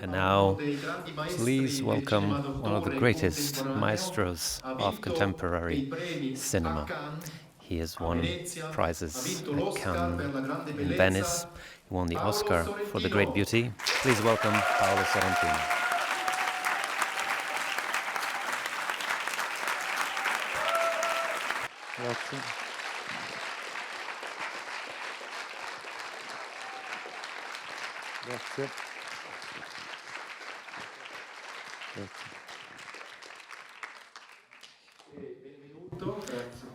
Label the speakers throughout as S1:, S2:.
S1: And now, please welcome one of the greatest maestros of contemporary cinema. He has won prizes at Cannes, in Venice. He won the Oscar for The Great Beauty. Please welcome Paolo Sorrentino.
S2: Grazie. Grazie.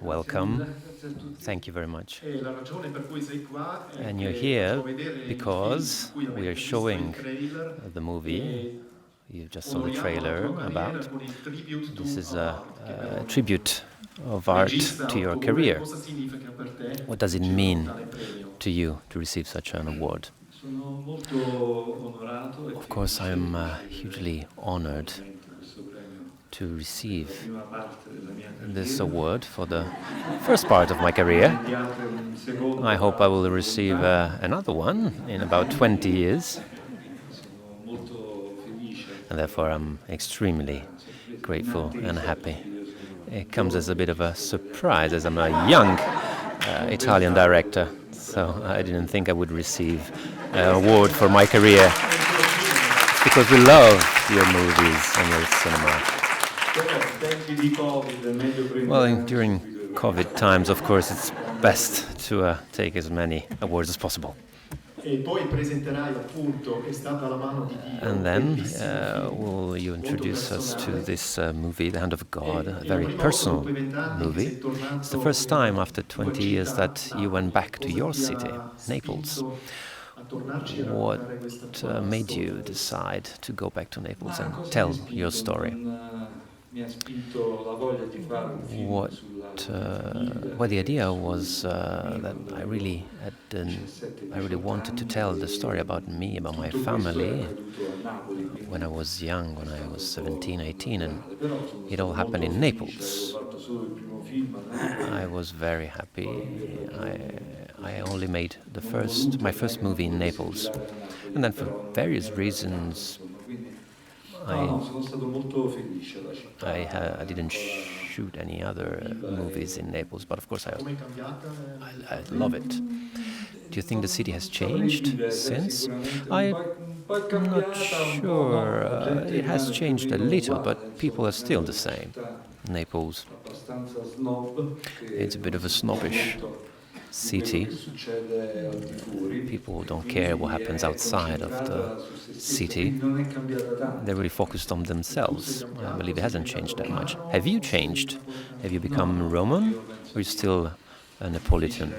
S1: Welcome. Thank you very much. And you're here because we are showing the movie. You just saw the trailer about. This is a tribute of art to your career. What does it mean to you to receive such an award? Of course, I'm hugely honored to receive this award for the first part of my career. I hope I will receive another one in about 20 years. And therefore I'm extremely grateful and happy. It comes as a bit of a surprise, as I'm a young Italian director, so I didn't think I would receive an award for my career. It's because we love your movies and your cinema. Well, during COVID times, of course, it's best to take as many awards as possible. And then will you introduce us to this movie, The Hand of God, a very personal movie. It's the first time after 20 years that you went back to your city, Naples. What made you decide to go back to Naples and tell your story? What the idea was that I really wanted to tell the story about me, about my family, when I was young, when I was 17, 18, and it all happened in Naples. I was very happy. I only made my first movie in Naples, and then for various reasons I didn't shoot any other movies in Naples, but of course I love it. Do you think the city has changed since? I'm not sure. It has changed a little, but people are still the same. Naples, it's a bit of a snobbish city. People don't care what happens outside of the city. They're really focused on themselves. I believe it hasn't changed that much. Have you changed? Have you become Roman? Or are you still a Neapolitan?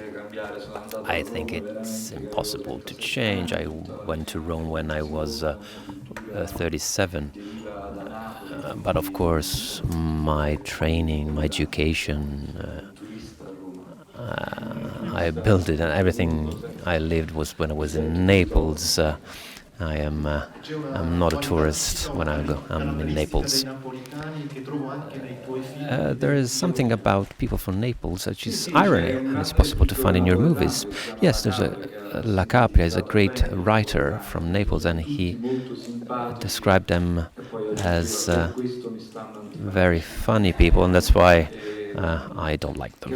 S1: I think it's impossible to change. I went to Rome when I was 37. But of course, my training, my education, I built it, and everything I lived was when I was in Naples. I'm not a tourist when I'm in Naples. There is something about people from Naples which is irony, and it's possible to find in your movies. Yes, there's La Capria is a great writer from Naples, and he described them as very funny people, and that's why I don't like them.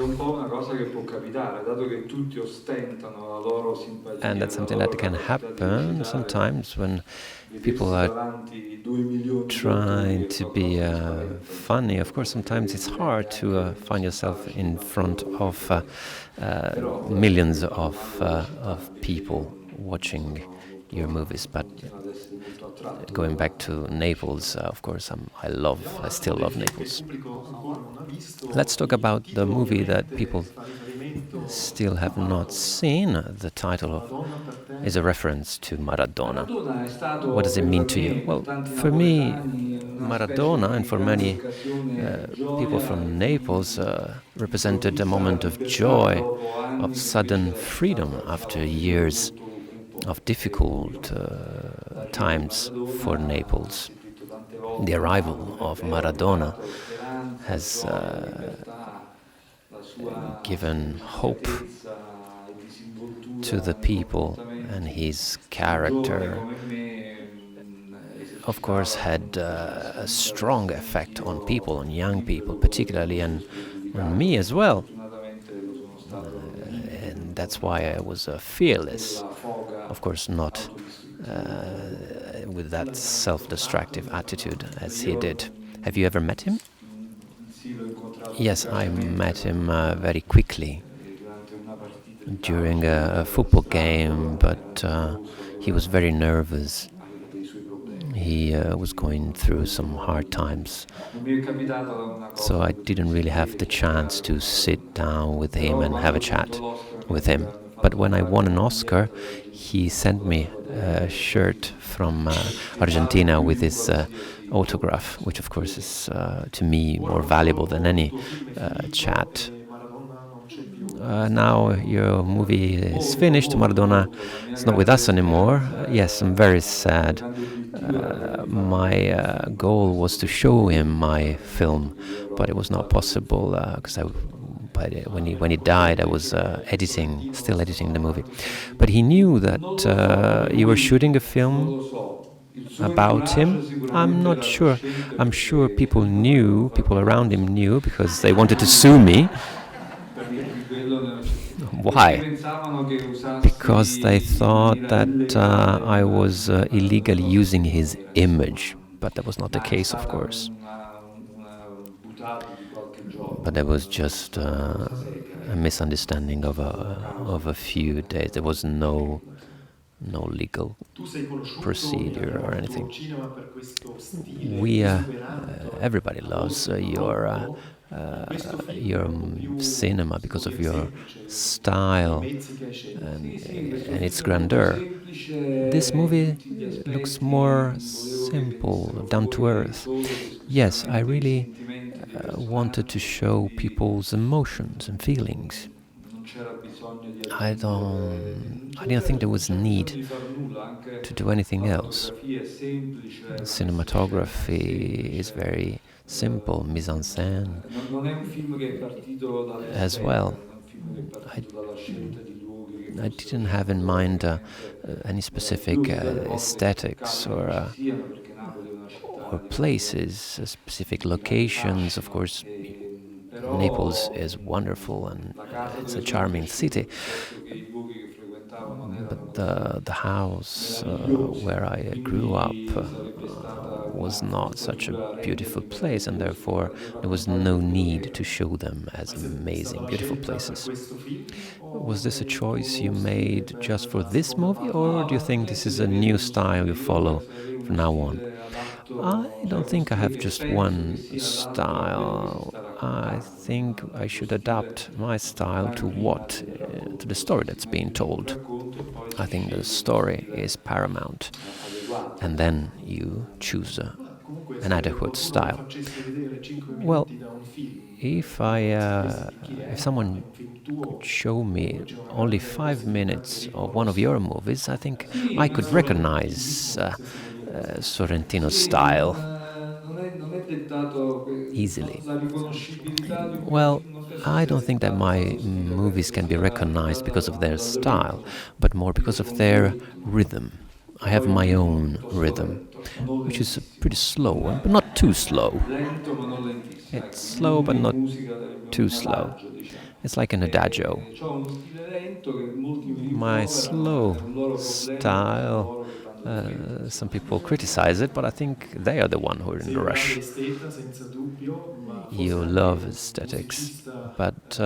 S1: And that's something that can happen sometimes when people are trying to be funny. Of course, sometimes it's hard to find yourself in front of millions of people watching your movies, but going back to Naples, of course, I still love Naples. Let's talk about the movie that people still have not seen. The title is a reference to Maradona. What does it mean to you? Well, for me, Maradona, and for many people from Naples, represented a moment of joy, of sudden freedom after years of difficult times for Naples. The arrival of Maradona has given hope to the people, and his character of course, had a strong effect on people, on young people particularly, and on me as well. And that's why I was fearless. Of course, not with that self-destructive attitude as he did. Have you ever met him? Yes, I met him very quickly during a football game, but he was very nervous. He was going through some hard times, so I didn't really have the chance to sit down with him and have a chat with him. But when I won an Oscar, he sent me a shirt from Argentina with his autograph, which of course is to me more valuable than any chat. Now your movie is finished. Maradona is not with us anymore. Yes, I'm very sad. My goal was to show him my film, but it was not possible because when he died, I was still editing the movie. But he knew that you were shooting a film about him. I'm not sure. I'm sure people around him knew because they wanted to sue me. Why? Because they thought that I was illegally using his image. But that was not the case, of course. But there was just a misunderstanding of a few days. There was no legal procedure or anything. We everybody loves your cinema because of your style and its grandeur. This movie looks more simple, down to earth. Yes, I really wanted to show people's emotions and feelings. I didn't think there was need to do anything else. Cinematography is very simple, mise en scène as well. I, I didn't have in mind any specific aesthetics or places, specific locations. Of course, Naples is wonderful and it's a charming city. But the house where I grew up was not such a beautiful place, and therefore there was no need to show them as amazing, beautiful places. Was this a choice you made just for this movie, or do you think this is a new style you follow from now on? I don't think I have just one style. I think I should adapt my style to the story that's being told. I think the story is paramount, and then you choose an adequate style. Well, if someone could show me only 5 minutes of one of your movies, I think I could recognize Sorrentino's style easily. Well, I don't think that my movies can be recognized because of their style, but more because of their rhythm. I have my own rhythm, which is pretty slow, but not too slow. It's slow, but not too slow. It's like an adagio. My slow style, some people criticize it, but I think they are the one who are in a rush. You love aesthetics, but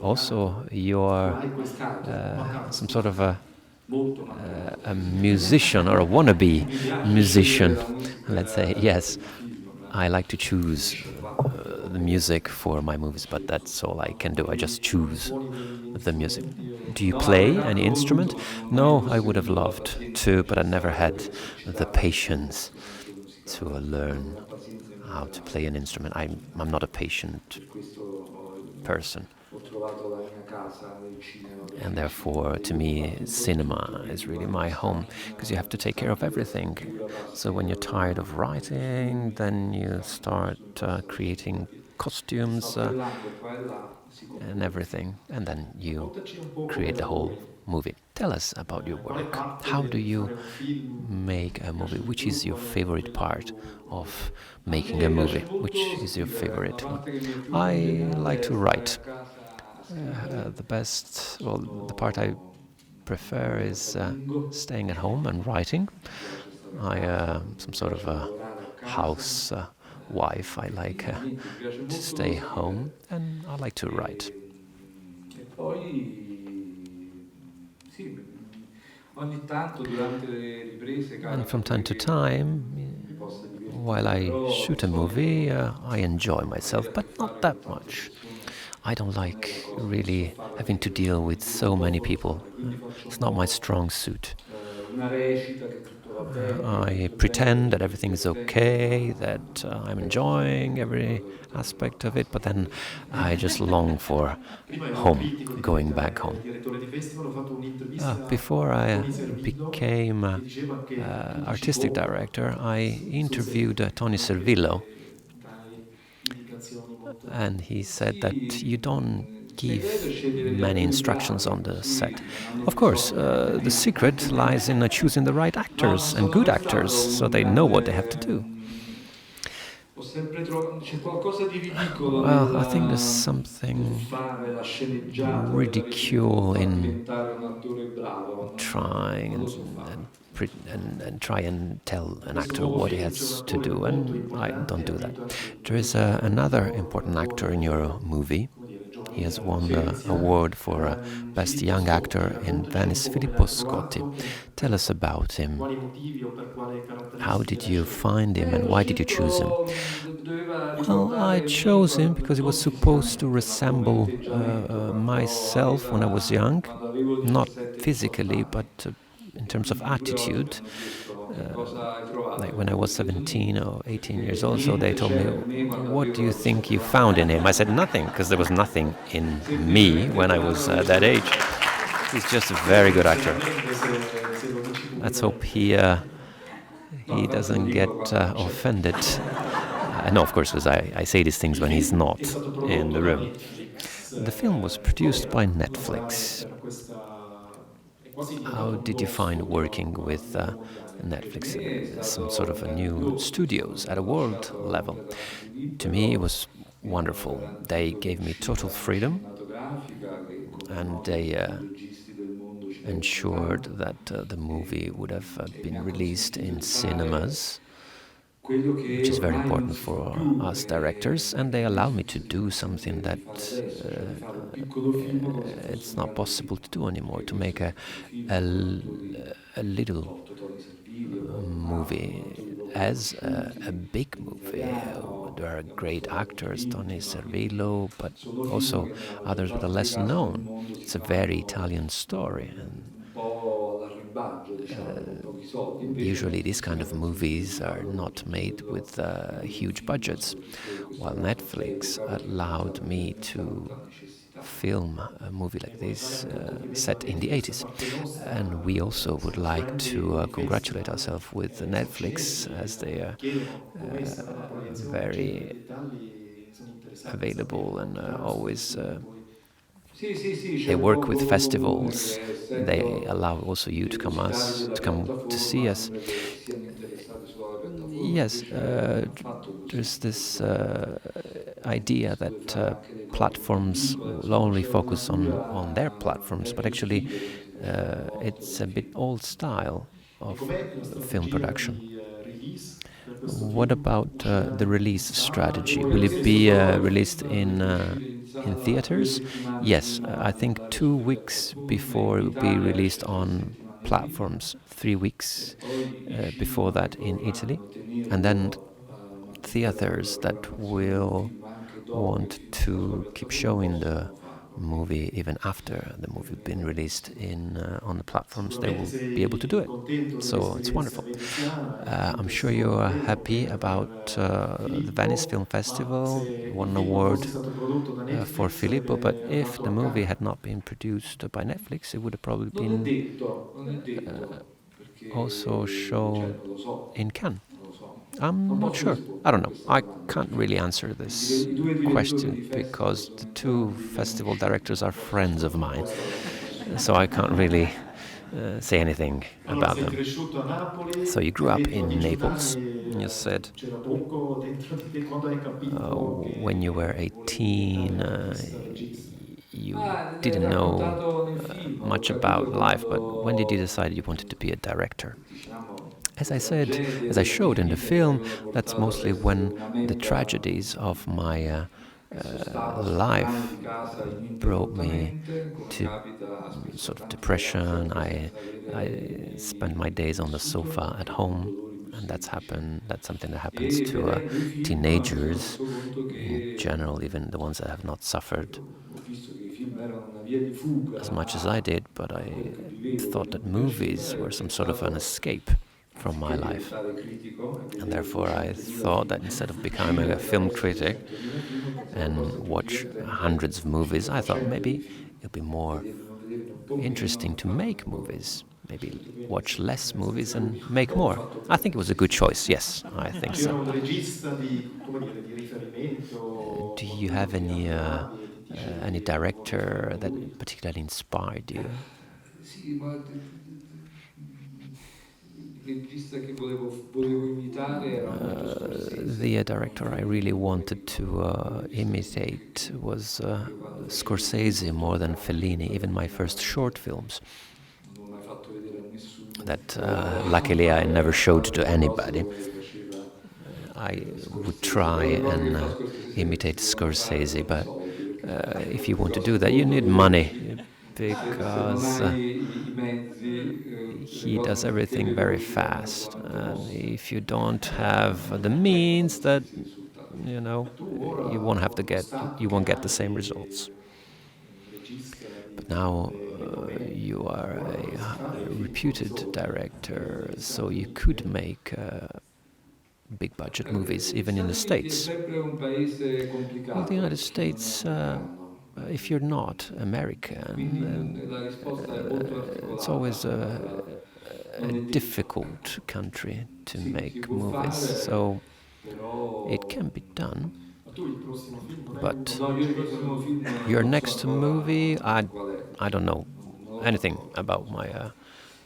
S1: also you're some sort of a musician or a wannabe musician, let's say. Yes, I like to choose the music for my movies, but that's all I can do. I just choose the music. Do you play any instrument? No, I would have loved to, but I never had the patience to learn how to play an instrument. I'm not a patient person. And therefore, to me, cinema is really my home, because you have to take care of everything. So when you're tired of writing, then you start creating costumes and everything, and then you create the whole movie. Tell us about your work. How do you make a movie? Which is your favorite part of making a movie? Which is your favorite one? I like to write. The part I prefer is staying at home and writing. I some sort of a house wife. I like to stay home and I like to write.
S2: E poi sì, ogni tanto durante le riprese
S1: And from
S2: capita
S1: time to
S2: che
S1: time,
S2: mi possa
S1: while
S2: divertire,
S1: I
S2: però non
S1: shoot a
S2: so,
S1: movie, I enjoy
S2: avere
S1: myself,
S2: a
S1: but
S2: che
S1: not
S2: fare
S1: that
S2: con tante
S1: much.
S2: persone
S1: I don't
S2: non è
S1: like
S2: qualcosa che so
S1: really
S2: fare
S1: having to
S2: perché
S1: deal with
S2: non
S1: so
S2: lo
S1: many
S2: posso
S1: people.
S2: fare, quindi faccio
S1: It's
S2: un
S1: not my
S2: po'
S1: strong suit.
S2: una recita che tutto va bene, che
S1: I
S2: tutto è bello,
S1: pretend
S2: che
S1: that
S2: mi
S1: everything is
S2: divertente,
S1: okay,
S2: ma
S1: that I'm
S2: poi alla fine
S1: enjoying
S2: quelle
S1: every
S2: cose tornano a
S1: aspect of it,
S2: casa.
S1: but then I just long for
S3: Prima ero un
S1: home,
S3: critico di
S1: going
S3: critica
S1: back
S3: e
S1: home.
S3: direttore di festival, ho fatto un'intervista
S1: Before
S3: a
S1: I
S3: Tony Servillo
S1: became
S3: che diceva che
S1: artistic
S3: anticipo,
S1: director, I
S3: non so
S1: interviewed
S3: se
S1: Tony Servillo,
S3: anche dai indicazioni molto
S1: and he said that
S2: Sì,
S1: you don't
S2: il segreto è
S1: give
S2: scegliere gli
S1: many
S2: attori
S1: instructions
S2: bravi,
S1: on the set.
S2: così non hanno
S1: Of course,
S2: bisogno
S1: the secret lies in choosing the right
S2: No, non
S1: actors and
S2: sono
S1: good
S2: mai
S1: actors
S2: stato
S1: so
S2: un
S1: they know what they have
S2: grande...
S1: to do.
S2: Ho sempre trovato... C'è qualcosa di ridicolo
S1: Well, I think there's
S2: nel
S1: something
S2: fare la sceneggiata della vita, nel
S1: ridicule
S2: far
S1: in
S2: diventare un attore bravo.
S1: trying
S2: Non lo so fare.
S1: and try and tell
S3: in
S1: an
S3: questo
S1: actor
S3: nuovo
S1: what he
S3: film c'è un
S1: has to
S3: attore
S1: do,
S3: molto
S1: and I don't
S3: importante, ha
S1: do that.
S3: vinto anche
S1: There is
S3: il
S1: another
S3: Globo
S1: important
S3: per
S1: actor in your
S3: attore,
S1: movie.
S3: come dire,
S1: He has
S3: giovanile
S1: won the
S3: Venezia,
S1: award for Best
S3: Filippo
S1: Young
S3: Scotti.
S1: Actor in
S3: Raccontaci un
S1: Venice,
S3: po' come
S1: Filippo
S3: l'hai
S1: Scotti.
S3: trovato e
S1: Tell us about
S3: per
S1: him.
S3: quali motivi o per quale
S1: How
S3: caratteristiche
S1: did
S3: l'hai
S1: you
S3: scelto.
S1: find him and
S2: L'ho
S1: why did you choose him?
S2: scelto, doveva
S1: Well, I
S2: ricordare me
S1: chose him because he was
S2: non
S1: supposed to
S2: fisicamente, ma come
S1: resemble
S2: atteggiamento,
S1: myself when I was young,
S2: quando avevo
S1: not
S2: 17-18
S1: physically, but
S2: anni.
S1: in
S2: E
S1: terms of
S2: quindi pure oggi mi
S1: attitude.
S2: hanno chiesto che cosa hai trovato
S1: Like
S2: nel
S1: when I
S2: tuo
S1: was
S2: figlio,
S1: 17 or 18 years
S2: perché
S1: old, so they
S2: niente
S1: told me,
S2: c'era in me quando
S1: what do
S2: avevo
S1: you
S2: la
S1: think you
S2: pistola.
S1: found in him? I said nothing, because there was nothing in me
S2: Semplicemente
S1: when I
S2: mi
S1: was
S2: hanno
S1: that age. He's just a very good actor.
S3: Sinceramente, se lo dici
S1: Let's hope
S3: pubblicamente.
S1: he
S2: No, tanto lo
S1: doesn't
S2: dico
S1: get
S2: quando non c'è.
S1: offended. No, of course, because I say these things
S3: Il
S1: when he's
S3: film è
S1: not
S3: stato
S1: in
S3: prodotto
S1: the
S3: da
S1: room.
S3: Netflix.
S1: The film was produced by
S3: Com'era lavorare
S1: Netflix.
S3: per questa... È quasi diventato
S1: How
S3: un
S1: did you
S3: nuovo
S1: find
S3: studio
S1: working
S3: a
S1: with
S3: livello mondiale.
S2: Per
S1: Netflix?
S2: me è
S1: Some
S2: stato
S1: sort of a new
S2: meraviglioso,
S1: studios at a
S2: ho
S1: world
S2: lasciato
S1: level.
S2: completamente libero,
S1: To me, it was
S2: mi hanno
S1: wonderful. They
S2: garantito
S1: gave me total
S2: l'uscita
S1: freedom,
S2: cinematografica che come
S1: and
S2: noto
S1: they
S2: tutti i registi del mondo ci tengono
S1: ensured
S2: tanto
S1: that the movie would have
S2: e mi
S1: been
S2: ha
S1: released
S2: consentito
S1: in
S2: di fare
S1: cinemas,
S2: quello che
S1: which is very
S2: ormai non
S1: important
S2: si fa
S1: for
S2: più
S1: us directors, and they allow me to do something
S2: si fa
S1: that
S2: adesso, cioè di fare un piccolo film come se fosse
S1: it's
S2: un
S1: not
S2: grande
S1: possible
S2: film.
S1: to do anymore,
S2: E
S1: to
S2: questo
S1: make
S2: tipo di film
S1: a,
S2: con attori,
S1: a little
S2: tolto Tony Servillo, poi MANO, con
S1: movie
S2: attori poco
S1: as a
S2: conosciuti,
S1: big
S2: in
S1: movie.
S2: italiano,
S1: There are
S2: abbiamo
S1: great
S2: trovato
S1: actors,
S2: film
S1: Tony
S2: fino a lì.
S1: Servillo, but
S2: Sono film
S1: also
S2: che nella maggior
S1: others that are
S2: parte dei
S1: less
S2: casi nel
S1: known.
S2: mondo si
S1: It's a very
S2: fanno
S1: Italian story, and
S2: un po' all'arribaggio, diciamo, con pochi soldi. Invece
S1: usually these kind
S2: funziona
S1: of
S2: così, quindi
S1: movies are
S2: parlo con
S1: not
S2: tutti
S1: made with huge budgets,
S2: questo
S1: while
S2: ha dato
S1: Netflix
S2: c'epoca perché non è
S1: allowed
S2: stata
S1: me
S2: veramente
S1: to
S2: molta necessità.
S1: film a movie
S3: E
S1: like
S3: vuoi fare
S1: this
S3: anche un complimento a
S1: set in the
S3: Netflix da
S1: 80s.
S3: parte
S1: And
S3: nostra,
S1: we also would
S3: questo
S1: like to
S3: grande
S1: congratulate
S3: festival
S1: ourselves with
S3: sono
S1: Netflix
S3: cinefili
S1: as they are
S3: chiedono com'è stata la proiezione, eccetera,
S1: very
S3: i dettagli sono interessanti a
S1: available
S3: saperlo,
S1: and
S3: chiaro,
S1: always
S3: soprattutto poi.
S2: Sì, sì, sì, c'è
S1: they
S2: un
S1: work with
S2: mondo comune
S1: festivals.
S2: che
S1: They
S2: essendo
S1: allow also you
S2: depositari della
S1: to come to see
S2: piattaforma
S1: us.
S2: sembra che siano interessati solo alla piattaforma,
S1: Yes,
S2: invece non è affatto così,
S1: there's this
S2: perché
S1: idea
S2: si può
S1: that
S2: fare anche delle cose più
S1: platforms
S2: piccole,
S1: will
S2: insomma
S1: only
S2: c'è una
S1: focus on their
S2: cura
S1: platforms,
S2: ben
S1: but
S2: più
S1: actually
S2: fine che si faceva una volta
S1: it's
S2: per
S1: a
S2: i
S1: bit
S2: film.
S1: old style
S3: E
S1: of
S3: com'è la
S1: film
S3: strategia
S1: production.
S3: di release per questo
S1: What
S3: film?
S1: about the
S3: Uscirà
S1: release
S3: in sala?
S1: strategy?
S2: Poi
S1: Will
S2: ho
S1: it
S2: chiesto
S1: be
S2: proprio al
S1: released
S2: film dovrebbe uscire in
S1: in
S2: sala due
S1: theaters?
S2: settimane
S1: Yes,
S2: prima
S1: I
S2: di
S1: think
S2: andare
S1: 2
S2: sulle
S1: weeks
S2: piattaforme,
S1: before
S2: in
S1: it will be
S2: Italia
S1: released
S2: esce 3
S1: on
S2: settimane prima
S1: platforms, 3
S2: e
S1: weeks
S2: poi i
S1: before
S2: cinema che
S1: that in Italy,
S2: vorranno
S1: and then
S2: tenerlo mantenere la
S1: theaters that
S2: programmazione del
S1: will
S2: film anche dopo che il
S1: want
S2: film sia sulla
S1: to keep
S2: piattaforma
S1: showing the
S2: possono farlo.
S1: movie even after the movie been released on the platforms. They
S3: Sicuramente
S1: will be able to do
S3: sei
S1: it.
S3: contento
S1: So it's
S3: dell'esperienza
S1: wonderful.
S3: veneziana e
S1: I'm
S3: tutto è
S1: sure
S3: stato
S1: you're
S3: bello
S1: happy
S3: per
S1: about the Venice
S3: Filippo,
S1: Film
S3: ma
S1: Festival,
S3: se il
S1: won an
S3: film non
S1: award
S3: fosse stato prodotto da
S1: for
S3: Netflix
S1: Filippo, but
S3: sarebbe
S1: if
S3: andato
S1: the
S3: a
S1: movie
S3: Cannes.
S1: had not been produced by Netflix, it would have probably
S2: Non è
S1: been
S2: detto, non è detto,
S1: also
S2: perché cioè,
S1: shown
S2: non lo so,
S1: in Cannes.
S2: non lo so.
S1: I'm
S2: Non
S1: not
S2: posso
S1: sure. I
S2: rispondere
S1: don't
S2: a
S1: know.
S2: questa
S1: I
S2: domanda
S1: can't really
S2: perché
S1: answer this
S2: i due direttori
S1: question
S2: di festival
S1: because
S2: sono
S1: the two
S2: entrambi
S1: festival
S2: conosciuti,
S1: directors are
S2: possono
S1: friends of mine.
S2: sottoporre alla
S1: so I can't really say anything
S3: Allora,
S1: about
S3: sei
S1: them.
S3: cresciuto a Napoli,
S1: So you grew
S3: hai
S1: up
S3: detto a
S1: in
S3: 18
S1: Naples,
S3: anni
S1: you said.
S3: c'era poco dentro di te, quando hai capito
S1: When you were
S3: che volevi diventare
S1: 18,
S3: artista, regista?
S1: you
S2: È
S1: didn't know
S2: raccontato nel film, ho
S1: much
S2: capito
S1: about life, but when did you
S2: quando,
S1: decide you wanted to be a director?
S2: diciamo,
S1: As
S2: le
S1: I said,
S2: tragedie
S1: as I
S2: della mia
S1: showed in the
S2: vita mi
S1: film,
S2: avevano
S1: that's
S2: portato ad
S1: mostly
S2: essere
S1: when
S2: una
S1: the
S2: meta
S1: tragedies of my
S2: Esso stava sul divano di
S1: life
S2: casa
S1: brought me
S2: ininterrottamente, come
S1: to
S2: capita spesso a
S1: sort of
S2: tanti ragazzi
S1: depression.
S2: oggi senza
S1: I
S2: avere
S1: spent my
S2: mai
S1: days on the
S2: vissuto
S1: sofa at
S2: i
S1: home,
S2: dolori più
S1: and
S2: semplici.
S1: that's something that happens
S2: E
S1: to
S2: vedendo i film mi sono
S1: teenagers
S2: reso conto
S1: in
S2: che
S1: general, even the ones that have not suffered
S2: ho visto che i film erano una via di fuga
S1: as much as I did, but
S2: a
S1: I
S2: quello che vivevo,
S1: thought
S2: che
S1: that
S2: non mi piaceva,
S1: movies
S2: e ho
S1: were some sort of an
S2: pensato,
S1: escape from my
S2: anziché
S1: life.
S2: diventare critico e
S1: And
S2: vedere
S1: therefore, I
S2: 200.000
S1: thought that
S2: film
S1: instead of becoming
S2: uscire
S1: a film
S2: attraverso
S1: critic
S2: 200.000 film, pensavo la
S1: and
S2: cosa più
S1: watch
S2: divertente
S1: hundreds of
S2: uscire
S1: movies,
S2: da
S1: I thought
S2: 100 di
S1: maybe
S2: film,
S1: it'd be more
S2: non vederne un po' meno
S1: interesting
S2: e
S1: to
S2: farne
S1: make
S2: un po',
S1: movies. Maybe
S3: Molto bene,
S1: watch less
S3: è
S1: movies
S3: stato
S1: and make
S2: ho
S1: more.
S2: fatto
S1: I think it
S2: bene,
S1: was a
S2: sì,
S1: good
S2: sì.
S1: choice. Yes, I think
S3: C'era
S1: so.
S3: un regista di, come dire, di
S1: Do
S3: riferimento,
S1: you
S3: qualcuno
S1: have
S3: che ammiravi e ti
S1: any
S3: dicevi vorrei fare
S1: director
S3: come
S1: that
S3: lui?
S1: particularly inspired you?
S2: Sì, ma il regista che volevo imitare era molto
S1: The
S2: Scorsese, non
S1: director I really
S2: Fellini, come
S1: wanted
S2: dicono
S1: to
S2: alcuni, visto
S1: imitate was
S2: che io quando facevo i film
S1: Scorsese more than Fellini. Even my first short
S2: fotografia
S1: films
S2: non l'ho mai fatto vedere a nessuno,
S1: that
S2: però
S1: luckily I never showed
S2: guardo
S1: to
S2: il
S1: anybody.
S2: rospo come faceva
S1: I would
S2: Scorsese,
S1: try
S2: però le cose che
S1: and
S2: fa Scorsese si
S1: imitate
S2: devono fare
S1: Scorsese,
S2: con i
S1: but
S2: soldi, perché
S1: if you
S2: le
S1: want to
S2: cose
S1: do that, you
S2: molto
S1: need money
S2: veloci, se non
S1: because
S2: hai i mezzi, le
S1: he
S2: cose
S1: does
S2: non, che
S1: everything very
S2: veloci vengono
S1: fast.
S2: solamente
S1: And
S2: mosse,
S1: if you don't have the
S2: ottengono
S1: means,
S2: gli
S1: that
S2: stessi risultati.
S1: you know,
S3: Tu
S1: you won't
S3: ora
S1: have to
S3: ho
S1: get,
S3: constato
S1: you
S3: che
S1: won't get the
S3: hai
S1: same results.
S3: un regista
S1: But
S3: di
S1: now
S3: grande renommée,
S1: you are
S3: ora
S1: a
S3: potresti fare i film con i
S1: reputed
S3: soldi,
S1: director,
S3: negli
S1: so
S3: Stati
S1: you
S3: Uniti.
S1: could make big budget movies
S2: Gli
S1: even in the
S2: Stati Uniti è
S1: States.
S2: sempre un paese
S1: Well, the
S2: complicato
S1: United
S2: per chi non è
S1: States,
S2: americano,
S1: if you're not American,
S2: quindi
S1: then
S2: la risposta è molto
S1: it's always
S2: articolata,
S1: a
S2: non è detto.
S1: difficult country to
S2: Si
S1: make
S2: può
S1: movies.
S2: fare,
S1: So it
S2: però
S1: can be done,
S3: Ma tu il prossimo film non hai un
S1: but
S2: no, io il
S3: obiettivo
S2: prossimo film
S1: your
S2: non so
S1: next movie,
S2: ancora qual è,
S1: I don't know
S2: non lo
S1: anything
S2: so, non lo
S1: about
S2: so.
S1: my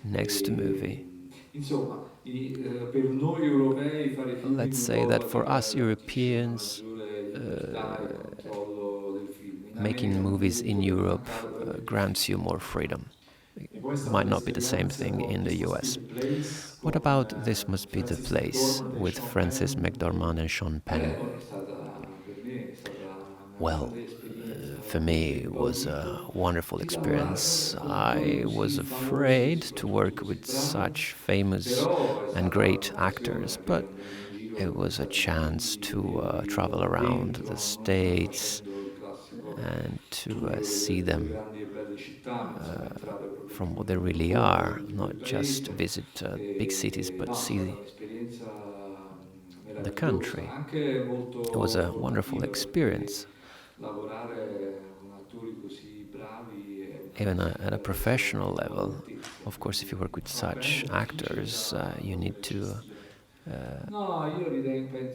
S1: next movie.
S2: Insomma, per noi europei fare film in
S1: Let's say that
S2: Europa ti
S1: for us
S2: garantisce una
S1: Europeans,
S2: maggiore libertà e controllo del film. In
S1: making
S2: America non
S1: movies
S2: vedo
S1: in
S2: dove
S1: Europe
S2: mancare, però è più
S1: grants you
S2: difficile.
S1: more freedom.
S3: e poi è stata
S1: Might not be the same
S3: un'esperienza
S1: thing
S3: con
S1: in the
S3: This Must Be
S1: US.
S3: the Place
S1: What
S3: con
S1: about This Must Be the
S3: Francis
S1: Place
S3: McDormand e
S1: with
S3: Sean
S1: Francis
S3: Penn
S1: McDormand and Sean Penn?
S2: È stata, per me è stata una
S1: Well,
S2: grande esperienza,
S1: for me,
S2: molto
S1: it was a
S2: insolita,
S1: wonderful
S2: di lavorare
S1: experience.
S2: con attori
S1: I was
S2: così famosi e
S1: afraid to
S2: soprattutto
S1: work
S2: così
S1: with
S2: bravi,
S1: such famous
S2: però è
S1: and
S2: stata
S1: great
S2: un'occasione
S1: actors,
S2: anche
S1: but
S2: di andare in giro
S1: it
S2: negli
S1: was a
S2: Stati
S1: chance
S2: Uniti
S1: to
S2: e
S1: travel
S2: viverlo
S1: around the
S2: dentro, non
S1: States
S2: facendo il classico
S1: and to
S2: tour
S1: see
S2: delle
S1: them
S2: grandi e belle città, ma insomma entrare proprio
S1: from what
S2: più
S1: they
S2: nel
S1: really
S2: profondo
S1: are,
S2: del
S1: not just
S2: paese.
S1: visit big cities, but
S2: No, è stata
S1: see
S2: un'esperienza
S1: the
S2: meravigliosa,
S1: country.
S2: anche
S1: It was
S2: molto
S1: a wonderful
S2: formativa perché
S1: experience.
S2: lavorare con attori così bravi
S1: Even at a
S2: deve essere
S1: professional level.
S2: all'altezza.
S1: Of course, if you work with
S3: Sean Penn
S1: such
S3: è
S1: actors,
S3: difficile da
S1: you need
S3: gestire.
S2: No, io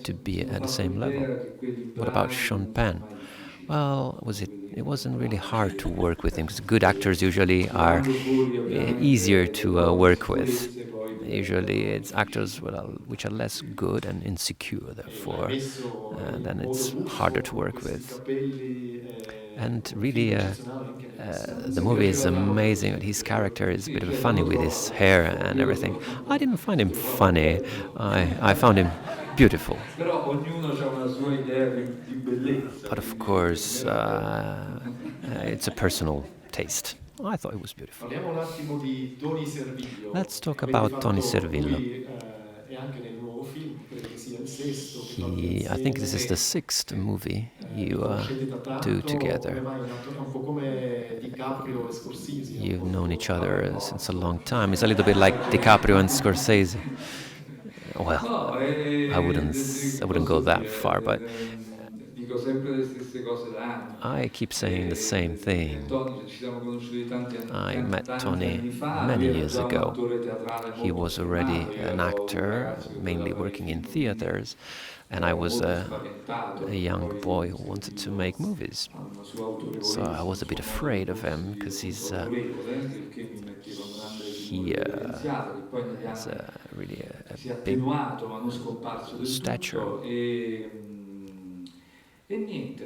S1: to
S2: penso, mi
S1: be
S2: sono
S1: at the
S2: fatto
S1: same level.
S2: l'idea che quelli
S1: What about
S2: bravi
S1: Sean
S2: non sono
S1: Penn?
S2: mai difficili,
S1: Well,
S2: sono quelli
S1: it wasn't really
S2: bravo.
S1: hard to work with him because good actors usually are
S2: Tirando fuori
S1: easier
S2: ovviamente le
S1: to
S2: loro
S1: work with.
S2: insicurezze poi
S1: Usually,
S2: diventano
S1: it's actors
S2: difficili.
S1: which are less good and insecure,
S3: E l'hai
S1: therefore,
S3: messo in
S1: then
S3: modo
S1: it's
S3: buffo
S1: harder to
S3: con
S1: work
S3: questi
S1: with.
S3: capelli,
S1: And
S3: un film
S1: really,
S3: eccezionale anche nell'essere.
S1: the
S2: Mi
S1: movie is
S2: piaceva tanto,
S1: amazing.
S2: mi
S1: His
S2: piaceva
S1: character
S2: tanto.
S1: is a bit
S2: Sì,
S1: of a
S2: cioè
S1: funny
S2: non lo
S1: with
S2: so,
S1: his
S2: non lo
S1: hair
S2: so,
S1: and
S2: io
S1: everything. I didn't find him
S2: lo trovo
S1: funny.
S2: bello.
S1: I found him beautiful.
S2: Però ognuno ha una sua idea di bellezza,
S1: But of
S2: quindi per
S1: course,
S2: me va bene.
S1: it's a personal taste. I thought it was beautiful.
S3: Parliamo un attimo di Tony Servillo.
S1: Let's talk
S3: Avete
S1: about Tony
S3: fatto,
S1: Servillo.
S3: lui è anche nel nuovo film, credo che sia il sesto che fate
S1: I think this is the
S3: insieme.
S1: sixth movie
S3: Vi
S1: you
S3: conoscete da tanto,
S1: do
S3: come
S1: together.
S3: mai è un po' come DiCaprio e Scorsese.
S1: You've known each other since a long time. It's a little bit like DiCaprio and Scorsese. Well,
S2: No,
S1: I wouldn't go that far, but
S2: dico sempre le stesse cose da anni.
S1: I keep saying the same thing.
S2: Tony, ci siamo conosciuti
S1: I met
S2: tanti
S1: Tony
S2: anni fa, lui
S1: many
S2: era
S1: years
S2: già un
S1: ago.
S2: attore teatrale
S1: He
S2: molto
S1: was already
S2: affermato, io
S1: an
S2: ero un
S1: actor,
S2: ragazzo che voleva
S1: mainly
S2: fare
S1: working in
S2: film, quindi
S1: theaters, and I
S2: ero
S1: was
S2: molto
S1: a
S2: spaventato,
S1: young
S2: poi
S1: boy who wanted to make
S2: seguito
S1: movies.
S2: a una sua
S1: So I
S2: autorevolezza,
S1: was
S2: un
S1: a bit
S2: suo modo di
S1: afraid of
S2: porsi
S1: him because
S2: appunto autorevole, il che mi metteva un grande timore
S1: he
S2: reverenziale, che poi negli
S1: has
S2: anni
S1: really
S2: si è
S1: a big
S2: attenuato ma non scomparso del
S1: stature.
S2: tutto e niente,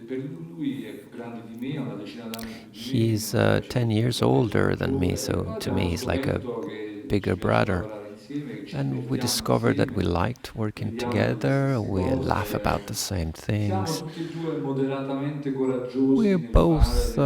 S2: per lui è più grande di me, ha una decina d'anni più di me, quindi
S1: He's
S2: non è che
S1: 10
S2: c'è
S1: years
S2: tutta questa
S1: older than me,
S2: giovane,
S1: so
S2: però
S1: to
S2: abbiamo
S1: me he's like a
S2: scoperto che ci
S1: bigger
S2: piace
S1: brother.
S2: lavorare insieme, che ci
S1: And we
S2: divertiamo
S1: discovered that we
S2: insieme,
S1: liked working
S2: vediamo le
S1: together,
S2: stesse
S1: we laugh
S2: cose,
S1: about the same
S2: siamo
S1: things.
S2: tutti e due moderatamente coraggiosi
S1: We're
S2: nel fare
S1: both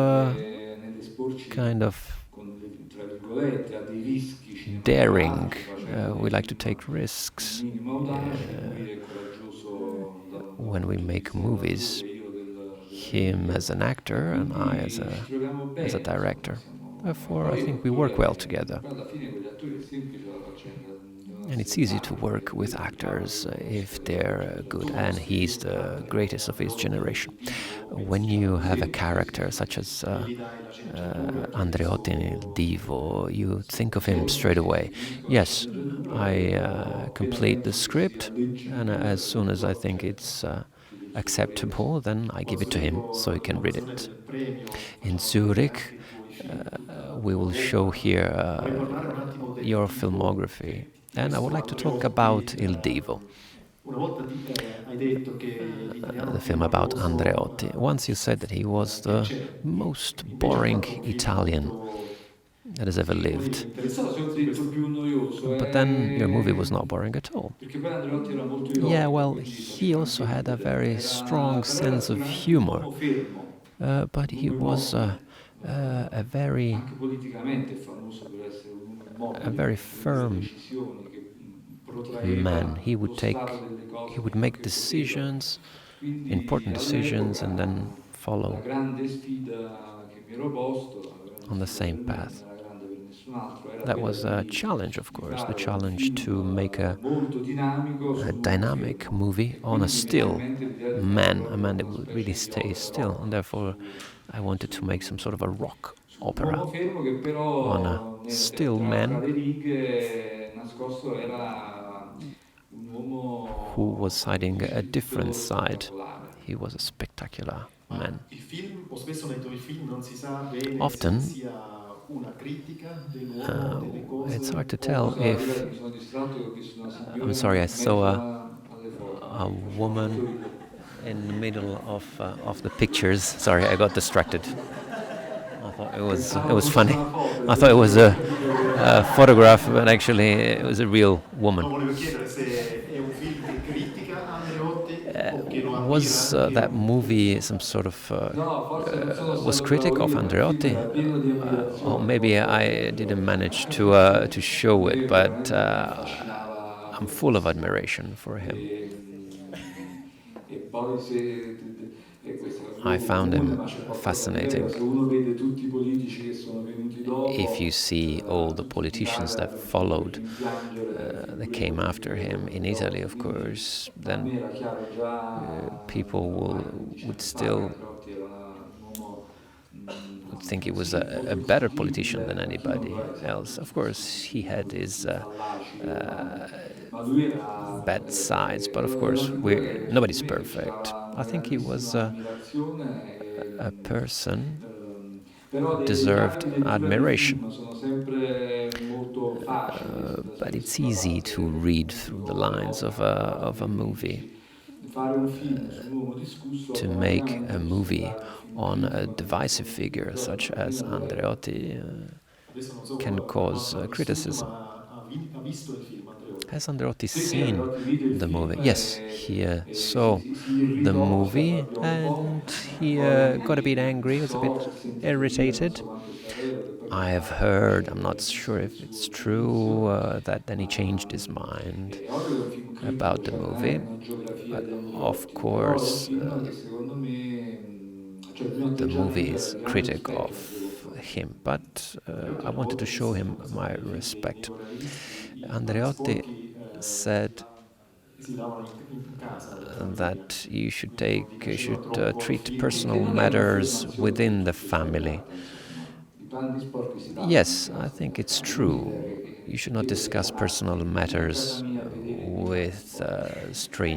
S2: nell'esporci
S1: kind of
S2: con tra virgolette a dei rischi
S1: daring.
S2: cinematografici, facendo
S1: We like to
S2: film
S1: take risks
S2: un minimo audaci, lui è coraggioso da un
S1: when we
S2: punto di
S1: make
S2: vista
S1: movies.
S2: dell'autore, io della
S1: Him
S2: regia,
S1: as an
S2: e
S1: actor and I
S2: quindi ci troviamo
S1: as a
S2: bene, insomma,
S1: director.
S2: ma
S1: Therefore, I
S2: poi
S1: think we work well together.
S2: poi alla fine con gli attori è semplice la faccenda, devono
S1: And it's
S2: essere
S1: easy to
S2: bravi,
S1: work
S2: perché
S1: with
S2: quelli che fanno
S1: actors if
S2: riconoscere
S1: they're
S2: la
S1: good,
S2: tua
S1: and he's
S2: sensibilità,
S1: the
S2: che
S1: greatest
S2: è
S1: of his
S2: proprio
S1: generation.
S2: positivo,
S1: When
S2: pensi
S1: you
S2: fanno
S1: have a
S2: sempre
S1: character
S2: così.
S1: such as
S3: e gli dai la sceneggiatura, tu hai
S1: Andreotti in Il
S3: questo
S1: Divo, you think of him
S2: Sì,
S1: straight
S2: sì,
S1: away.
S2: finisco la
S1: Yes,
S2: sceneggiatura
S1: I
S2: e però appena
S1: complete the
S2: penso che sia
S1: script, and
S2: leggibile
S1: as soon as
S2: lo
S1: I think
S2: accetto,
S1: it's
S2: chiudo il suo
S1: acceptable,
S2: parenzo.
S1: then I
S3: ho
S1: give it to him so he
S3: assistito
S1: can read
S3: all'inaugurazione
S1: it.
S3: del premio,
S1: In
S3: facciamo vedere anche
S1: Zurich,
S3: i tuoi film, tutta la
S1: we
S3: tua
S1: will show
S3: opera.
S1: here
S3: Vorrei parlare un attimo del
S1: your
S3: Divo,
S1: filmography,
S3: che di
S1: and I
S3: questo
S1: would like to talk
S3: Andreotti,
S1: about Il Divo.
S3: una volta hai detto che l'italiano
S1: The
S3: più
S1: film about
S3: noioso
S1: Andreotti. Once you said that he was
S3: che
S1: the
S3: c'è,
S1: most
S3: invece hai
S1: boring
S3: fatto un film
S1: Italian
S3: molto
S1: that has ever
S3: notevole,
S1: lived.
S2: Pensavo sia
S3: interessante
S2: un
S3: su
S2: detto
S3: questo.
S2: più noioso,
S1: But then your movie was not boring at all.
S2: perché poi Andreotti era molto
S1: Yeah,
S2: ironico,
S1: well,
S2: quindi
S1: he
S2: faceva
S1: also
S2: anche
S1: had a
S2: ridere,
S1: very strong
S2: però era
S1: sense of
S2: sicuramente un
S1: humor,
S2: uomo fermo,
S1: but
S2: un
S1: he
S2: uomo
S1: was
S2: immobile,
S1: a very
S2: anche politicamente è famoso per essere un uomo
S1: a
S2: immobile,
S1: very
S2: che prendeva
S1: firm
S2: decisioni, che
S1: man.
S2: protraeva
S1: He
S2: lo
S1: would
S2: stato delle
S1: he
S2: cose
S1: would
S2: finché
S1: make
S2: poteva.
S1: decisions,
S2: Quindi
S1: important decisions, and then
S2: all'epoca la
S1: follow
S2: grande sfida che mi ero posto, la grande
S1: on the
S2: sfida
S1: same
S2: per me, non
S1: path.
S2: era grande per nessun altro, era
S1: That
S2: quella
S1: was a challenge, of
S2: di
S1: course, the
S2: fare un
S1: challenge
S2: film
S1: to make
S2: molto dinamico
S1: a
S2: su un uomo
S1: dynamic
S2: fermo
S1: movie
S2: e
S1: on a
S2: quindi mi venne in
S1: still
S2: mente l'idea di fare
S1: man, a
S2: proprio
S1: man that
S2: una
S1: would really
S2: specie di
S1: stay
S2: opera
S1: still, and
S2: rock
S1: therefore I wanted to make some sort of a rock
S2: su un
S1: opera
S2: uomo fermo che
S1: on a
S2: però
S1: still
S2: tra
S1: man
S2: le righe nascosto era un
S1: who was
S2: uomo, come
S1: hiding a
S2: dici
S1: different
S2: tu,
S1: side.
S2: spettacolare.
S1: He was a spectacular
S3: Ma
S1: man.
S3: il film, o spesso nei tuoi film non si sa bene se
S1: Often,
S3: sia una critica dell'uomo, delle
S1: it's hard
S3: cose.
S1: to tell
S2: Scusa,
S1: if.
S2: ripeti, mi sono distratto e ho visto una
S1: I'm
S2: signora
S1: sorry, I
S2: in mezzo
S1: saw
S2: alle foto,
S1: a
S2: faceva molto
S1: woman
S2: ridere.
S1: in the middle of the pictures. Sorry, I got distracted. I thought it
S2: Pensavo
S1: was
S2: fosse
S1: funny.
S2: una foto,
S1: I thought it was
S2: invece ho capito
S1: a
S2: che...
S1: photograph, but actually it was a real woman.
S3: No, volevo chiedere se è un film che critica Andreotti o che lo ammira
S1: Was
S3: anche
S1: that
S3: o
S1: movie some sort of
S2: No, forse non sono
S1: was
S2: stato
S1: critic
S2: bravo
S1: of
S2: io, ma il film
S1: Andreotti?
S2: era pieno di
S1: Or
S2: ammirazione,
S1: maybe
S2: molto
S1: I didn't manage to show
S2: a
S1: it,
S2: me
S1: but
S2: veramente mi affascinava
S1: I'm full of
S2: moltissimo.
S1: admiration for him.
S2: E poi se, e questo è un
S1: I
S2: luogo
S1: found
S2: comune,
S1: him
S2: ma c'è qualcosa di vero,
S1: fascinating.
S2: se uno vede tutti i politici che sono venuti
S1: If you
S2: dopo,
S1: see all the
S2: tutti in
S1: politicians
S2: Italia
S1: that
S2: per poter
S1: followed,
S2: rimpiangere
S1: that
S2: figure
S1: came
S2: politiche
S1: after
S2: che
S1: him
S2: sono
S1: in
S2: venute
S1: Italy,
S2: dopo,
S1: of
S2: quindi
S1: course,
S2: a me
S1: then
S2: era chiaro già
S1: people
S2: ormai 15
S1: would
S2: anni fa che
S1: still
S2: Andreotti era un uomo
S1: would think he was
S2: sì,
S1: a
S2: molto
S1: better politician than
S2: discutibile, chi non
S1: anybody
S2: lo è,
S1: else. Of course, he
S2: sono
S1: had his
S2: tutti fallaci umani,
S1: uh,
S2: ma lui era,
S1: bad sides, but of
S2: era una
S1: course,
S2: figura che su di
S1: nobody's
S2: me
S1: perfect.
S2: suscitava
S1: I
S2: una
S1: think he was
S2: grandissima ammirazione,
S1: a person
S2: però
S1: who
S2: le chiavi
S1: deserved
S2: di lettura del
S1: admiration.
S2: film sono sempre molto facili da
S1: But it's
S2: sottostipa
S1: easy to
S2: parte
S1: read through the
S2: pubblico
S1: lines
S2: europeo,
S1: of a
S2: altri
S1: movie.
S2: critici. Fare un film su un uomo discusso
S1: To make a
S2: automaticamente può
S1: movie
S2: sembrare un film
S1: on a
S2: critico nei
S1: divisive
S2: confronti
S1: figure
S2: dell'autore,
S1: such
S2: ma
S1: as
S2: prima lo è.
S1: Andreotti
S3: adesso non so
S1: can cause
S3: quanto ha vissuto,
S1: criticism.
S3: ma ha visto il film Andreotti.
S1: Has Andreotti
S2: Sì, sì,
S1: seen
S2: Andreotti vide il
S1: the movie?
S2: film
S1: Yes, he saw
S2: si
S1: the
S2: irritò, si
S1: movie
S2: arrabbiò un po',
S1: and he got a bit
S2: poi
S1: angry, was a bit
S2: so, si è sentito dire, non
S1: irritated.
S2: so quanto sia vero, che poi più
S1: I have
S2: tardi
S1: heard, I'm not sure
S2: cambiò il
S1: if it's
S2: suo
S1: true,
S2: giudizio,
S1: that then he changed his
S2: ma
S1: mind
S2: è ovvio che è un film critico,
S1: about the
S2: cioè non è
S1: movie.
S2: una geografia
S1: But
S2: di
S1: of
S2: Andreotti, però è un
S1: course,
S2: film che secondo me, cioè il mio
S1: the movie
S2: atteggiamento era
S1: is
S2: di grande
S1: critic
S2: rispetto
S1: of
S2: nei suoi confronti.
S1: him, but
S2: Andreotti
S1: I
S2: una
S1: wanted
S2: volta
S1: to show
S2: disse una
S1: him
S2: cosa
S1: my
S2: per i film dei
S1: respect.
S2: neorealisti, i mani
S1: Andreotti
S2: sporchi
S1: said
S3: si lavano in casa le famiglie.
S1: that you should
S3: Dico,
S1: you
S3: ci va
S1: should
S3: troppo il
S1: treat
S3: film
S2: Che
S1: personal
S2: non è
S1: matters
S2: un'affermazione
S1: within the
S2: molto
S1: family.
S2: spensierata, insomma. Di tanti sport che si parlano in
S1: Yes, I
S2: casa, in
S1: think it's
S2: realtà. Non è
S1: true.
S2: un'idea
S1: You should not
S2: che deve
S1: discuss
S2: prepararti
S1: personal
S2: a venire in casa
S1: matters
S2: mia a vedere i grandi
S1: with
S2: sport.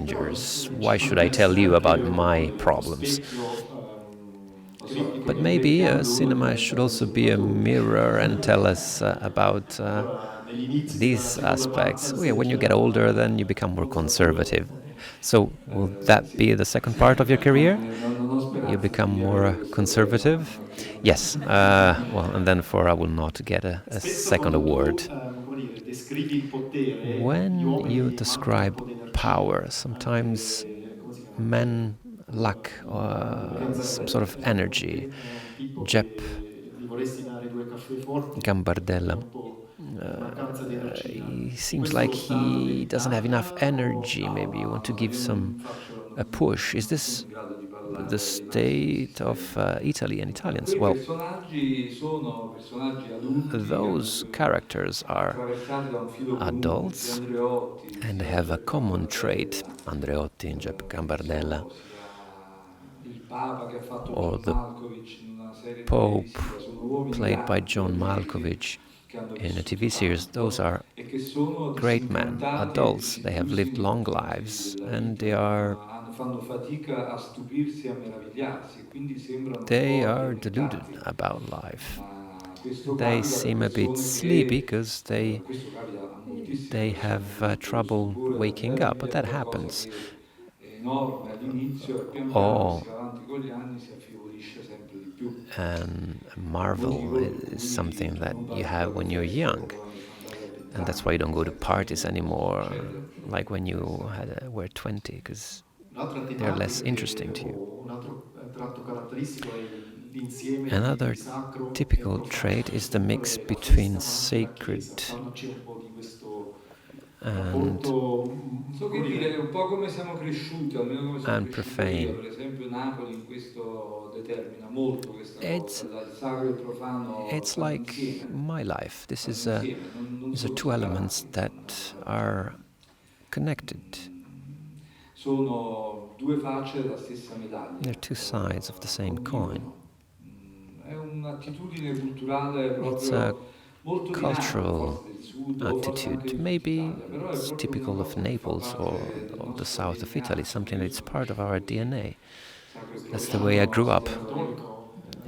S3: Però
S1: strangers.
S3: il
S1: Why should
S3: cinema
S1: I
S3: è
S1: tell you
S3: sempre
S1: about my
S3: uno
S1: problems?
S3: specchio critico
S1: But
S3: di
S1: maybe
S3: America,
S1: a
S3: quando uno
S1: cinema
S3: diventa
S1: should also be a
S3: conservatore.
S1: mirror and tell us about
S3: Allora, negli inizi della
S1: these
S3: seconda
S1: aspects.
S3: parte
S1: Oh, yeah, when you get older, then you become more conservative.
S3: conservatore.
S1: So, will that
S2: Sì.
S1: be the second part of your career?
S2: Non ho
S1: You
S2: speranze
S1: become
S2: di
S1: more
S2: riavere questo premio,
S1: conservative?
S2: non credo
S1: Yes.
S2: neanche.
S1: Well, and then for I will not get a
S3: Spesso
S1: second
S3: quando tu,
S1: award.
S3: come dire, descrivi il potere, gli
S1: When you
S3: uomini mancano un
S1: describe
S3: po' di energia,
S1: power, sometimes
S3: anche, come si chiama?
S1: men lack some sort of energy.
S3: È un tipo
S1: Jep
S3: che gli vorresti dare due caffè forti, è
S1: Gambardella.
S3: un po' mancanza di energia.
S1: He seems
S3: Questo è
S1: like
S3: lo stato
S1: he doesn't have enough
S3: dell'Italia
S1: energy. Maybe you want to
S2: No,
S1: give
S2: io
S1: some
S2: non faccio,
S1: a push. Is
S2: non sono
S1: this
S2: in grado di parlare
S1: the
S2: ai nostri
S1: state of Italy and Italians?
S2: Quei
S1: Well,
S2: personaggi sono personaggi adulti
S1: those characters are
S2: attraversati da un filo comune, sia
S1: adults
S2: Andreotti,
S1: and
S2: sia
S1: have a
S2: Giuseppe
S1: common trait.
S2: Gambardella,
S1: Andreotti and Jep Gambardella,
S2: sia il Papa che ha fatto
S1: or
S2: John
S1: the
S2: Malkovich in una serie
S1: Pope,
S2: televisiva, sono uomini
S1: played by
S2: grandi,
S1: John
S2: adulti,
S1: Malkovich
S2: che hanno
S1: in a
S2: vissuto
S1: TV series.
S2: tanto
S1: Those are
S2: e che sono
S1: great men,
S2: disincantati e
S1: adults. They have
S2: disillusi
S1: lived
S2: nei
S1: long
S2: confronti
S1: lives
S2: della
S1: and
S2: vita, fanno fatica a stupirsi e a meravigliarsi e quindi sembrano un
S1: they
S2: po'
S1: are deluded
S2: addormentati.
S1: about life.
S2: Ma questo
S1: They
S2: capita per
S1: seem a bit
S2: persone
S1: sleepy
S2: che
S1: because
S2: questo capita a moltissime
S1: they
S2: persone,
S1: have
S2: appunto, lo
S1: trouble
S2: stupore della
S1: waking up, but
S2: meraviglia è
S1: that
S2: qualcosa
S1: happens.
S2: che è enorme all'inizio e pian piano che
S1: Oh,
S2: si va avanti con gli anni si affievolisce sempre di più.
S1: and marvel
S2: Motivo per
S1: is
S2: cui
S1: something that
S2: non
S1: you
S2: vanno
S1: have
S2: più
S1: when
S2: alle
S1: you're
S2: feste
S1: young,
S2: dopo quando sono andati a 20
S1: and that's
S2: anni,
S1: why you don't go to
S2: 27
S1: parties
S2: anni,
S1: anymore,
S2: eccetera.
S1: like when you
S2: Interessante.
S1: were 20, because
S3: Un'altra
S1: they're less
S3: tematica
S1: interesting to you.
S3: o un altro tratto caratteristico è l'insieme
S1: Another
S3: di sacro e
S1: typical
S3: profano.
S1: trait is the mix
S3: Allora, la
S1: between
S3: festa ma anche la
S1: sacred
S3: chiesa, parlaci un po' di questo
S1: and
S3: rapporto,
S2: So che dire, è un po' come siamo cresciuti, almeno come sono
S1: and
S2: cresciuto io,
S1: profane.
S2: per esempio Napoli in questo determina molto questa
S1: It's
S2: cosa, il sacro e il profano
S1: it's
S2: stanno
S1: like
S2: insieme,
S1: my life.
S2: non
S1: These are
S2: sono
S1: two elements
S2: separati.
S1: that are connected.
S2: Sono due facce della stessa medaglia.
S1: They're two sides of the same coin.
S2: Convivono. È un'attitudine culturale
S1: It's a
S2: proprio molto dinamica,
S1: cultural
S2: forse del sud o forse anche
S1: attitude.
S2: di tutta
S1: Maybe
S2: Italia, però è
S1: it's
S2: proprio una
S1: typical of
S2: cosa che fa
S1: Naples or
S2: parte del
S1: of the
S2: nostro
S1: south of
S2: DNA,
S1: Italy, something
S2: io
S1: that's
S2: sono
S1: part of our
S2: così.
S1: DNA.
S2: Sacro e
S1: That's the way I grew
S2: profano,
S1: up.
S3: cattolico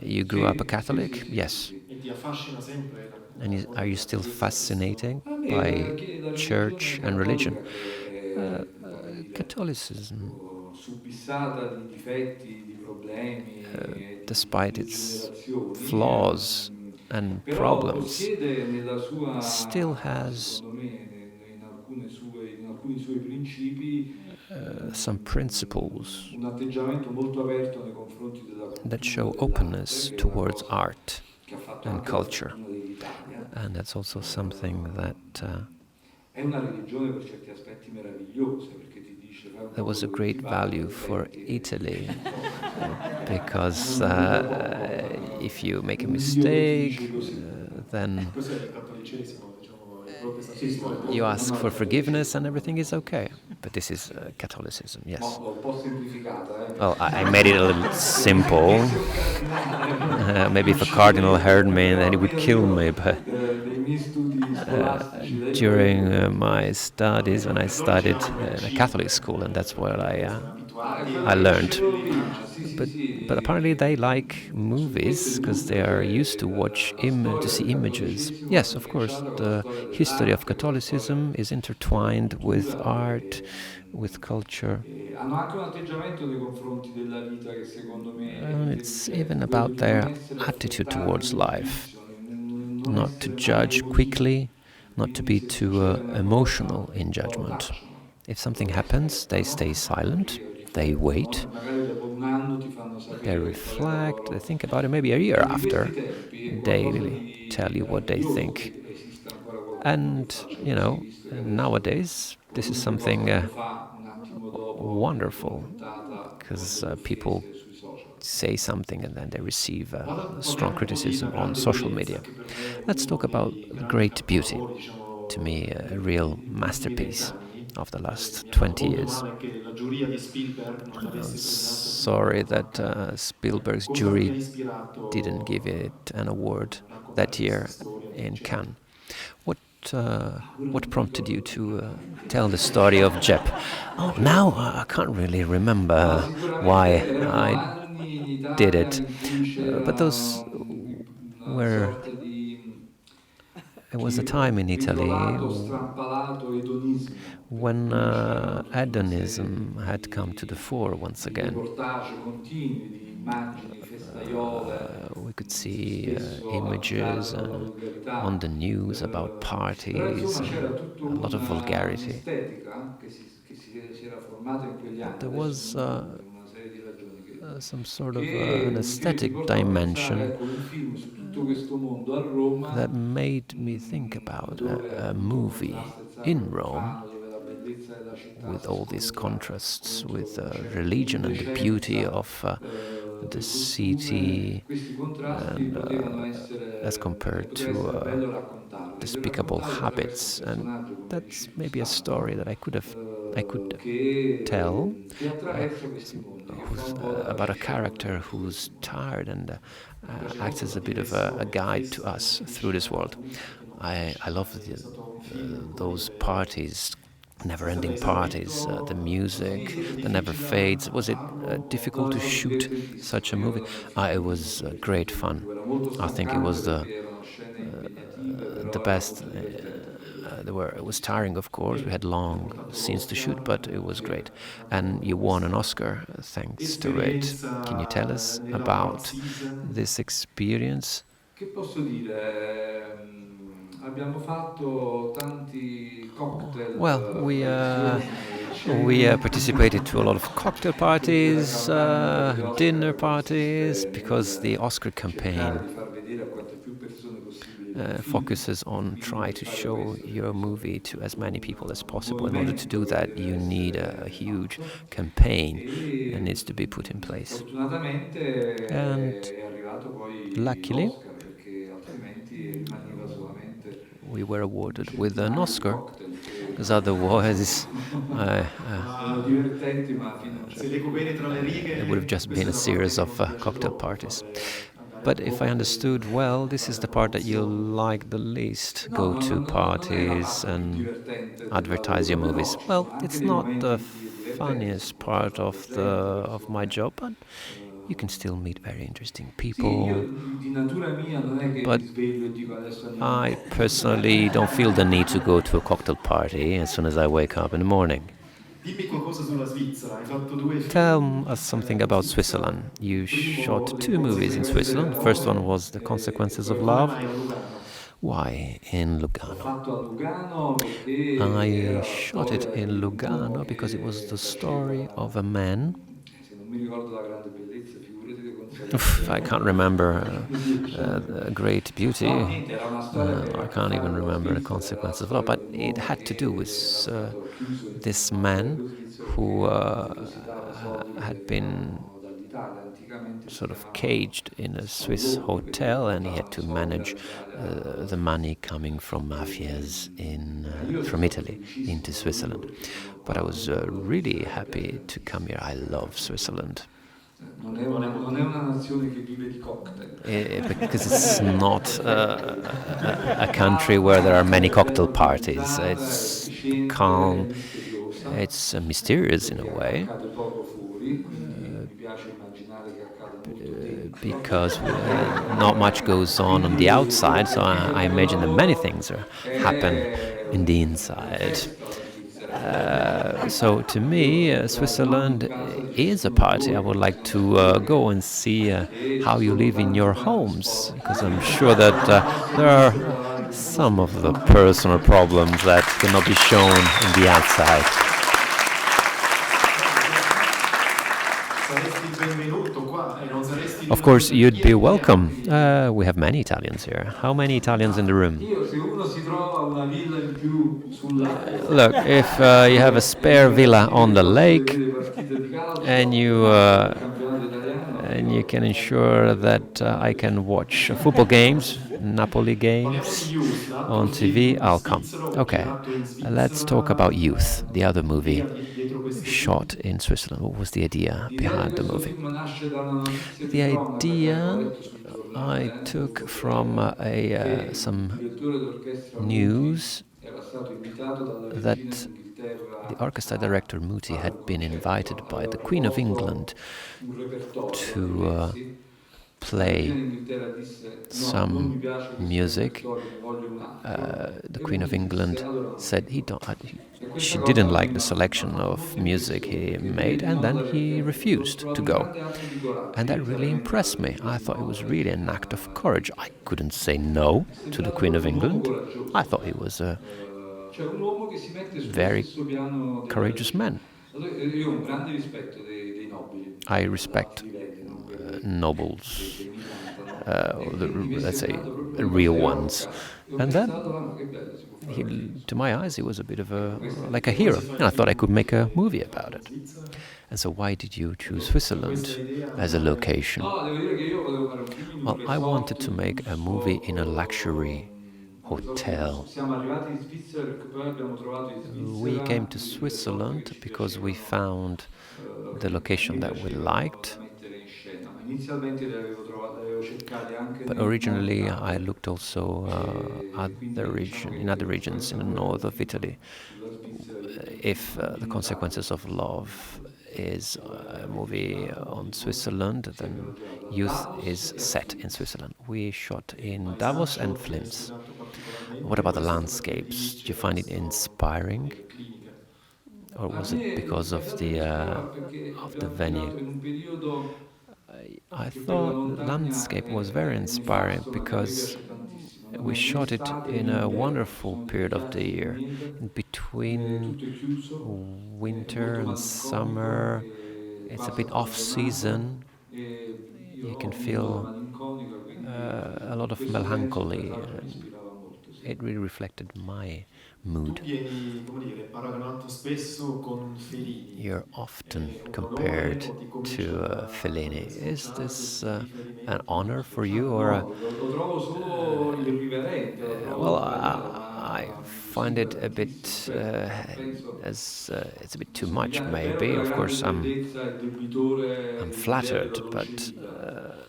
S1: You grew up a Catholic? Yes.
S3: e ti affascina sempre
S1: And are you still fascinated
S2: A me
S1: by
S2: la
S1: church
S2: religione
S1: and religion?
S2: cattolica che è, come dire,
S1: Catholicism,
S2: subissata di difetti, di problemi,
S1: despite
S2: di
S1: its
S2: degenerazioni,
S1: flaws and
S2: però
S1: problems,
S2: possiede nella sua,
S1: still has
S2: secondo me, in alcuni suoi principi,
S1: some principles
S2: un atteggiamento molto aperto nei confronti della
S1: that
S2: cultura
S1: show
S2: dell'arte,
S1: openness
S2: che è una
S1: towards
S2: cosa
S1: art
S2: che ha fatto
S1: and
S2: anche la
S1: culture.
S2: fortuna dell'Italia.
S1: And that's also something that
S2: È una religione per certi aspetti meravigliosa, perché ti dice fai un
S1: there
S2: po'
S1: was a
S2: quello che
S1: great
S2: ti pare,
S1: value
S2: poi
S1: for
S2: senti,
S1: Italy because if you make a
S2: un Dio che ti
S1: mistake,
S2: dice così.
S1: then
S3: Cos'è il cattolicesimo, diciamo, il
S2: Sì,
S3: protestantismo?
S1: you
S2: no,
S1: ask
S2: no,
S1: for
S2: no,
S1: forgiveness and everything is okay. But this is Catholicism, yes.
S2: l'ho un po' semplificata,
S1: Well, I made it a little simple. Maybe if a cardinal heard me, then he would kill me. But
S2: dei miei studi scolastici da
S1: during my studies, when I studied in a Catholic school, and that's where I learned.
S2: Sì, sì, sì.
S1: But apparently they like movies because they are used to watch to see images. Yes, of course, the history of Catholicism is intertwined with art, with culture.
S2: Hanno anche un atteggiamento nei confronti della vita che secondo me è
S1: It's
S2: intelligente,
S1: even
S2: quello
S1: about
S2: di non
S1: their
S2: essere
S1: attitude
S2: affrettati
S1: towards
S2: nel
S1: life,
S2: giudizio, non
S1: not to
S2: essere
S1: judge
S2: mai
S1: quickly, not to be
S2: quindi se
S1: too
S2: succede una
S1: emotional
S2: cosa,
S1: in
S2: un po' lo
S1: judgment.
S2: tacciono.
S1: If something happens, they stay silent, they wait,
S2: Magari dopo un anno ti fanno
S1: they
S2: sapere
S1: reflect, they think about it. Maybe a year after, they tell you what they think. And, you know, nowadays, this is something wonderful, because people say something and then they receive strong criticism on social media. Let's talk about great beauty. To me, a real masterpiece. of the last 20 years.
S3: male che la giuria di Spielberg non
S1: I'm
S3: l'avesse
S1: sorry that Spielberg's
S3: Cosa ti ha
S1: jury
S3: ispirato
S1: didn't give it an award that year in Cannes. What what prompted you to tell the story of Jep? Oh, now I can't really remember why I did it, but those were. It was a time in Italy when hedonism had come to the fore once again. We could see images on the news about parties, a lot of vulgarity. But there was some sort of an aesthetic dimension that made me think about a movie in Rome with all these contrasts, with religion and the beauty of the city, and as compared to despicable habits. And that's maybe a story that I could tell about a character who's tired and acts as a bit of a guide to us through this world. I love those parties, never-ending parties, the music that never fades. Was it difficult to shoot such a movie? It was great fun. I think it was the best. It was tiring, of course. We had long scenes to shoot, but it was great. And you won an Oscar thanks to it. Can you tell us about this experience?
S2: Che posso dire? Abbiamo fatto tanti cocktail.
S1: Well, we participated to a lot of cocktail parties, dinner parties, because the Oscar campaign focuses on trying to show your movie to as many people as possible. In order to do that, you need a huge campaign that needs to be put in place. And luckily, we were awarded with an Oscar, because otherwise it would have just been a series of cocktail parties. But if I understood well, this is the part that you like the least, go to parties and advertise your movies. Well, it's not the funniest part of my job, but you can still meet very interesting people. But I personally don't feel the need to go to a cocktail party as soon as I wake up in the morning. Tell us something about Switzerland. You shot 2 movies in Switzerland. The first one was The Consequences of Love. Why in Lugano? I shot it in Lugano because it was the story of a man. I can't remember Great Beauty. I can't even remember The Consequences of Love. But it had to do with this man who had been sort of caged in a Swiss hotel, and he had to manage the money coming from mafias from Italy into Switzerland. But I was really happy to come here. I love Switzerland. Because it's not a country where there are many cocktail parties. It's calm, it's mysterious in a way, because not much goes on the outside, so I imagine that many things happen in the inside. So to me, Switzerland is a party. I would like to go and see how you live in your homes, because I'm sure that there are some of the personal problems that cannot be shown in the outside. Of course, you'd be welcome. We have many Italians here. How many Italians in the room? Look, if you have a spare villa on the lake and and you can ensure that I can watch football games, Napoli
S3: Parliamo di
S1: games
S3: Youth,
S1: on
S3: l'altro
S1: TV,
S3: film
S1: I'll come.
S3: svizzero
S1: Okay,
S3: girato in
S1: let's
S3: Svizzera.
S1: talk about Youth, the other movie
S3: L'idea dietro questo
S1: shot
S3: film?
S1: in Switzerland. What was the idea
S2: L'idea di
S1: behind the
S2: questo
S1: movie?
S2: film nasce da una notizia
S1: The
S2: di cronaca che avevo
S1: idea
S2: letto sul
S1: I
S2: giornale,
S1: took from
S2: che il
S1: some
S2: direttore d'orchestra Muti
S1: news
S2: era stato invitato dalla regina
S1: that
S2: d'Inghilterra
S1: the orchestra director Muti
S2: a un
S1: had been
S2: concerto,
S1: invited by
S2: aveva
S1: the Queen of
S2: proposto
S1: England
S2: un repertorio di
S1: to
S2: pezzi. La regina
S1: play
S2: d'Inghilterra disse no, non
S1: some
S2: mi piace questo
S1: music.
S2: repertorio, ne voglio un altro.
S1: The
S2: E
S1: Queen of
S2: Muti disse
S1: England
S2: allora non
S1: said
S2: vengo. E
S1: she
S2: questa
S1: didn't
S2: cosa
S1: like the
S2: mi ha
S1: selection
S2: fatto
S1: of
S2: molto
S1: music
S2: impressione
S1: he
S2: perché mi
S1: made,
S2: vedi
S1: and then
S2: nota
S1: he
S2: perché l'ho
S1: refused to
S2: trovato un
S1: go.
S2: grande atto di coraggio.
S1: And that really
S2: Inizialmente la
S1: impressed me.
S2: regina
S1: I
S2: di
S1: thought it was
S2: nuovo
S1: really an act of courage. I couldn't say no
S2: è
S1: to the
S2: sembrato
S1: Queen of
S2: proprio un uomo
S1: England. I
S2: coraggioso,
S1: thought he was a
S2: cioè un uomo che si mette sullo
S1: very
S2: stesso piano della
S1: courageous
S2: regina.
S1: man.
S2: Allora, io ho un grande rispetto dei nobili,
S1: I
S2: ad alti
S1: respect
S2: livelli, non quelli che
S1: nobles,
S2: mi cantano,
S1: or
S2: e
S1: the,
S2: quindi mi è
S1: let's say,
S2: sembrato proprio una cosa
S1: real ones.
S2: eroica. E ho
S1: And
S2: pensato,
S1: then,
S2: ah, ma che bello, si può fare un film su
S1: to my eyes,
S2: questo.
S1: he was a bit of
S2: Ecco, questa è
S1: like a
S2: l'idea.
S3: Come
S1: hero,
S3: si fa
S1: and
S3: il
S1: I thought I
S3: film
S1: could make a movie
S3: girato
S1: about
S3: in
S1: it.
S3: Svizzera?
S1: And so, why did you choose
S3: Questa
S1: Switzerland
S3: idea
S1: as a location?
S2: No, devo dire che io volevo fare un film in un
S1: Well, I wanted
S2: resort
S1: to
S2: di
S1: make a movie in a luxury
S2: lusso, un resort di lusso.
S1: hotel.
S2: Siamo arrivati in Svizzera perché poi abbiamo trovato in
S1: We came
S2: Svizzera
S1: to
S2: il resort che
S1: Switzerland
S2: ci
S1: because we
S2: piacevano,
S1: found the
S2: che a me
S1: location that we
S2: piacevano da
S1: liked.
S2: mettere in scena, ma inizialmente li avevo cercati anche
S1: But
S2: nel nord
S1: originally, I
S2: Italia,
S1: looked also
S2: e quindi diciamo
S1: in other
S2: che
S1: regions in the
S2: quello era il
S1: north of
S2: film
S1: Italy.
S2: sulla Svizzera
S1: If
S2: più
S1: the
S2: notato.
S1: consequences of love is a movie on Switzerland,
S2: Si è
S1: then
S2: girato a
S1: Youth
S2: Davos
S1: is
S2: e a
S1: set in
S2: Flims.
S1: Switzerland. We shot
S3: E il
S1: in Davos and
S3: paesaggio ti ha
S1: Flims.
S3: ispirato
S1: What
S3: particolarmente?
S1: about the
S3: Qual è stata la tua
S1: landscapes? Did you find it
S3: ispirazione,
S1: inspiring,
S3: clinica?
S1: or
S2: A
S1: was it
S2: me in
S1: because
S2: realtà mi ispirava perché
S1: of the
S2: abbiamo
S1: venue?
S2: girato in un periodo
S1: I
S2: che quello della
S1: thought the
S2: montagna
S1: landscape was very
S2: è
S1: inspiring
S2: nefasto, ma che a me
S1: because
S2: piace tantissimo. Non
S1: we
S2: è né
S1: shot it
S2: estate
S1: in
S2: né
S1: a
S2: inverno, ci
S1: wonderful
S2: sono delle
S1: period of the
S2: piazze con
S1: year,
S2: niente,
S1: in between
S2: tutto è chiuso, è
S1: winter
S2: molto
S1: and
S2: malinconico,
S1: summer.
S2: e
S1: It's a
S2: basta
S1: bit off
S2: tragiornata.
S1: season.
S2: E io
S1: You
S2: ho
S1: can
S2: un'indola
S1: feel
S2: malinconica, quindi
S1: a lot
S2: in
S1: of
S2: questo senso il
S1: melancholy,
S2: paesaggio mi
S1: and
S2: ispirava molto, sì.
S1: it really reflected my
S3: Tu
S1: mood.
S3: vieni, come dire, paragonato spesso con Fellini.
S1: You're often
S3: È un onore
S1: compared
S3: o ti
S1: to
S3: cominciano
S1: Fellini.
S3: a
S1: Is
S3: sfociare
S1: this
S3: questi
S1: an
S3: riferimenti
S1: honor for you,
S3: speciali?
S1: or
S2: No, lo trovo solo irriverente, lo
S1: well,
S2: trovo sbagliato,
S1: I
S2: ma mi
S1: find
S2: lusinga
S1: it a
S2: tantissimo.
S1: bit
S2: Certo, penso,
S1: as it's a bit too much.
S2: è vero che
S1: Maybe,
S2: la
S1: of
S2: grande
S1: course,
S2: bellezza è debitore
S1: I'm
S2: dell'idea della
S1: flattered,
S2: dolce
S1: but
S2: vita.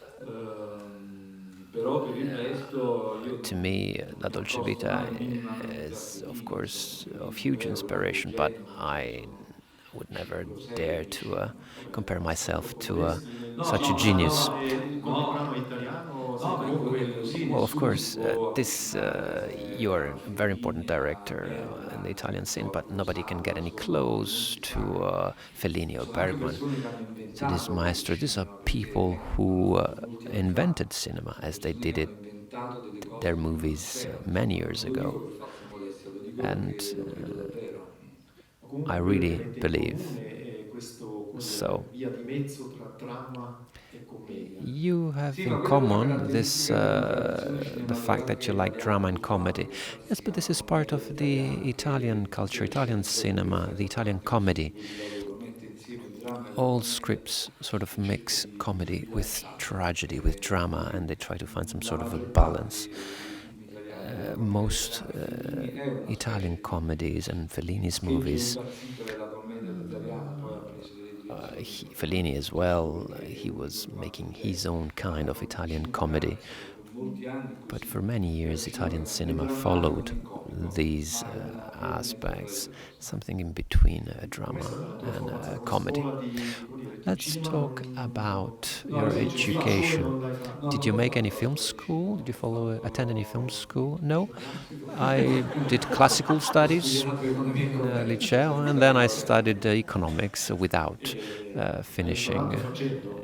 S2: Però per il resto io
S1: to me,
S2: non
S1: La
S2: mi
S1: Dolce
S2: accosto
S1: Vita
S2: mai minimamente a
S1: is, of
S2: Fellini, insomma,
S1: course, of
S2: Fellini
S1: huge
S2: davvero è un
S1: inspiration, but
S2: genio,
S1: I would never
S2: lo
S1: dare
S2: sei,
S1: to
S2: vabbè,
S1: compare
S2: basta,
S1: myself
S2: troppo
S1: to
S2: bello.
S3: Vorresti nel
S2: No,
S1: such a
S2: no,
S1: genius.
S2: ma
S3: il contemporaneo
S2: no,
S3: italiano sei
S2: no, comunque
S3: tranquillo?
S2: quello sì,
S1: Well, of
S2: nessuno si
S1: course,
S2: può
S1: you are
S2: avvicinare
S1: a
S2: a
S1: very important
S2: Fellini, a
S1: director in the
S2: Bergman,
S1: Italian scene, but
S2: proprio
S1: nobody can get
S2: Sala,
S1: any
S2: sono
S1: close to
S2: identificabili.
S1: Fellini or
S2: Sono anche
S1: Bergman,
S2: persone che hanno
S1: to these
S2: inventato il
S1: maestros. These are
S2: cinema,
S1: people
S2: perché
S1: who
S2: molti anni fa,
S1: invented cinema as they
S2: persone
S1: did
S2: che
S1: it
S2: hanno inventato delle
S1: their
S2: cose che non
S1: movies
S2: esistevano,
S1: many
S2: insomma,
S1: years
S2: non lo dico
S1: ago.
S2: per falsa modestia, lo dico
S1: And
S2: perché lo credo davvero.
S3: O
S1: I
S3: comunque quello che
S1: really
S3: mette in
S1: believe
S3: comune è questo, come
S1: so.
S3: dire, via di mezzo tra dramma e commedia.
S1: You have
S2: Sì,
S1: in
S2: ma quella è una
S1: common this
S2: caratteristica di una tradizione
S1: the fact that you
S2: cinematografica
S1: like drama
S2: italiana,
S1: and
S2: di fatto,
S1: comedy.
S2: che infatti
S1: Yes,
S2: si
S1: but this
S2: chiama
S1: is part
S2: commedia
S1: of the
S2: all'italiana,
S1: Italian
S2: che
S1: culture,
S2: è
S1: Italian
S2: sempre
S1: cinema, the
S2: l'effetto
S1: Italian
S2: pratico su
S1: comedy.
S2: cui si lavora, mette insieme il dramma e la
S1: All
S2: commedia
S1: scripts sort of
S2: e cerca
S1: mix comedy
S2: di
S1: with
S2: bilanciarli.
S1: tragedy, with drama, and they try to find some
S2: La
S1: sort of a
S2: maggior parte
S1: balance.
S2: dei film italiani, della commedia
S1: Most
S2: italiana, Fellini è una specie
S1: Italian
S2: di
S1: comedies and Fellini's
S2: scheggia
S1: movies,
S2: impazzito della commedia all'italiana, poi ha preso delle direzioni
S1: Fellini as well, he was
S2: più
S1: making
S2: ampie.
S1: his own kind of Italian comedy.
S2: Per molti anni
S1: But
S2: così.
S1: for many years,
S2: Il cinema
S1: Italian
S2: né
S1: cinema
S2: drammatico
S1: followed
S2: né comico,
S1: these
S2: mai una né entrambe le
S1: aspects,
S2: due cose.
S1: something in between a drama
S3: Questa è la tua
S1: and
S3: formazione
S1: a
S3: come
S1: comedy.
S3: scuola come dire, tu
S1: Let's
S3: cinema
S1: talk
S3: non
S1: about
S2: No,
S1: your
S2: io il cinema scuole
S1: education.
S3: non l'hai fatto.
S2: no,
S1: Did
S2: non
S1: you
S2: l'ho
S1: make any
S2: fatto la
S1: film
S2: scuola di
S1: school?
S2: cinema,
S1: Did you
S2: ho
S1: attend any film
S2: fatto
S1: school? No.
S2: liceo,
S1: I did classical
S2: ho
S1: studies
S2: studiato economia e
S1: in
S2: commercio,
S1: liceo, and
S2: senza
S1: then I
S2: laurea.
S1: studied economics without
S3: Hai
S1: finishing
S3: imparato facendo.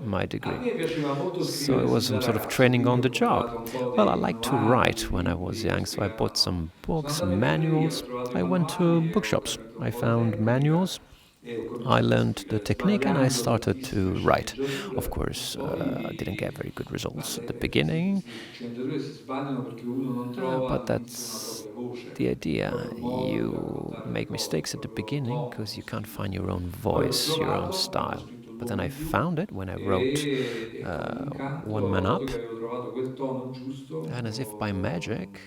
S1: my
S2: A
S1: degree.
S2: me piaceva molto
S1: So
S2: scrivere
S1: it was
S2: sin da
S1: some sort of
S2: ragazzo,
S1: training on
S2: quindi
S1: the
S2: ho
S1: job.
S2: comprato un po'
S1: Well, I
S2: di
S1: liked to
S2: manuali,
S1: write
S2: di
S1: when I was
S2: libri che
S1: young, so I bought
S2: spiegavano.
S1: some
S2: Sono
S1: books,
S2: andato
S1: some
S2: in libreria, ho
S1: manuals.
S2: trovato i
S1: I went to
S2: manuali e ho
S1: bookshops.
S2: capito un
S1: I
S2: po' di
S1: found
S2: tecnica
S1: manuals.
S2: e ho
S1: I
S2: cominciato a
S1: learned the
S2: scrivere,
S1: technique and I
S2: sbagliando
S1: started to
S2: tantissime
S1: write. Of
S2: sceneggiature.
S1: course, I didn't get very good
S2: Ma
S1: results at the
S2: queste
S1: beginning,
S2: sceneggiature si sbagliano perché uno non trova
S1: but
S2: all'inizio una
S1: that's
S2: propria voce,
S1: the
S2: un
S1: idea.
S2: proprio modo di
S1: You
S2: raccontare le
S1: make
S2: cose, un
S1: mistakes at the
S2: proprio
S1: beginning
S2: tono,
S1: because you
S2: così
S1: can't find
S2: via.
S1: your own
S2: Poi l'ho
S1: voice, your own
S2: trovato, quando ho
S1: style.
S2: scritto
S1: But then I found it when I wrote One Man Up,
S2: che avevo trovato quel tono giusto,
S1: and as if by magic,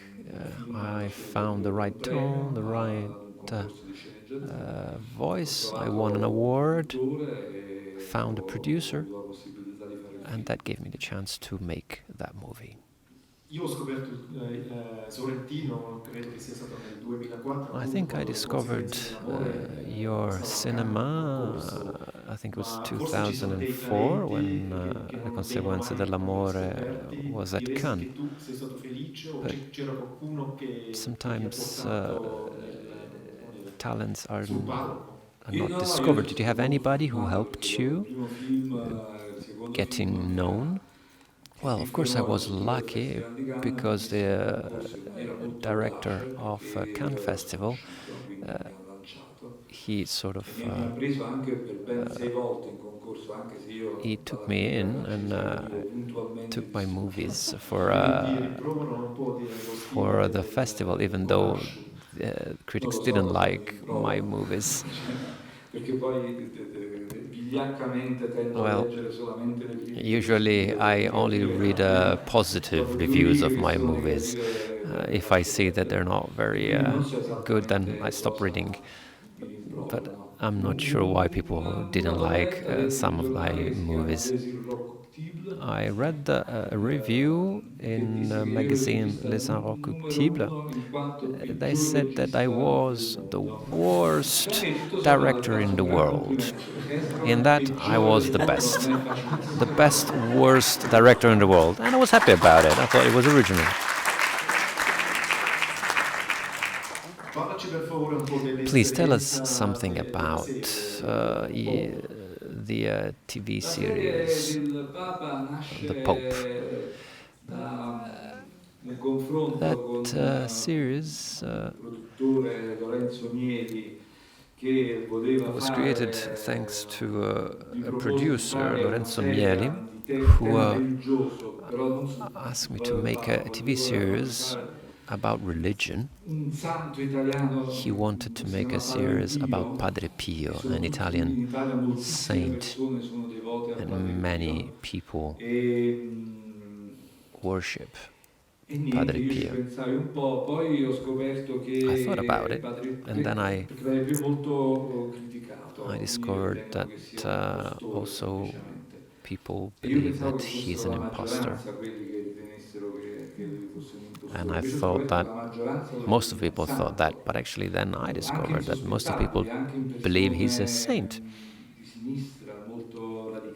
S1: I found the right tone, the right
S2: ad un concorso di sceneggiatura. Ho
S1: voice. I
S2: trovato
S1: won an
S2: un
S1: award,
S2: produttore e
S1: found a
S2: ho
S1: producer,
S2: avuto la possibilità di fare il
S1: and
S2: film.
S1: that gave me the chance to make that movie.
S3: Io ho scoperto Sorrentino, credo che sia stato nel 2004,
S1: I
S3: appunto,
S1: think I
S3: quando Le
S1: discovered
S3: conseguenze dell'amore
S1: your
S3: stava a Cannes, un
S1: cinema,
S3: concorso,
S1: I think it was
S3: ma forse ci sono dei
S1: 2004, when
S3: talenti che
S1: Le
S3: non abbiamo
S1: Conseguenze
S3: mai
S1: dell'Amore
S3: scoperti.
S1: was at
S3: Diresti
S1: Cannes.
S3: che tu sei stato felice o
S1: But
S3: c'era qualcuno che ti ha
S1: sometimes
S3: portato
S1: talents are
S3: sul palco?
S1: not discovered. Did you have anybody who helped
S2: Il
S1: you
S2: primo film, il secondo
S1: getting
S2: film
S1: known? Well, of course I was lucky because the director of Cannes Festival, he sort of
S2: preso anche per ben 6 volte in concorso, anche se io
S1: he took me in and took my movies for the festival, even though critics didn't like my movies.
S2: Perché poi vigliaccamente tendo a leggere solamente le critiche. Usually
S1: I only read positive reviews of my movies. If I see that they're not very good, then I stop reading. But I'm not sure why people didn't like some of my movies. I read a review in the magazine Les Inrecuptibles. They said that I was the worst director in the world. In that, I was the best. The best, worst director in the world. And I was happy about it. I thought it was original. Please tell us something about the TV series, The Pope. That series was created thanks to a producer, Lorenzo Mieli, who asked me to make a TV series about religion. He wanted to make a series about Padre Pio, an Italian saint, and many people worship Padre Pio. I thought about it, and then I discovered that also people believe that he's an imposter. And I thought that most of people thought that, but actually then I discovered that most of people believe he's a saint.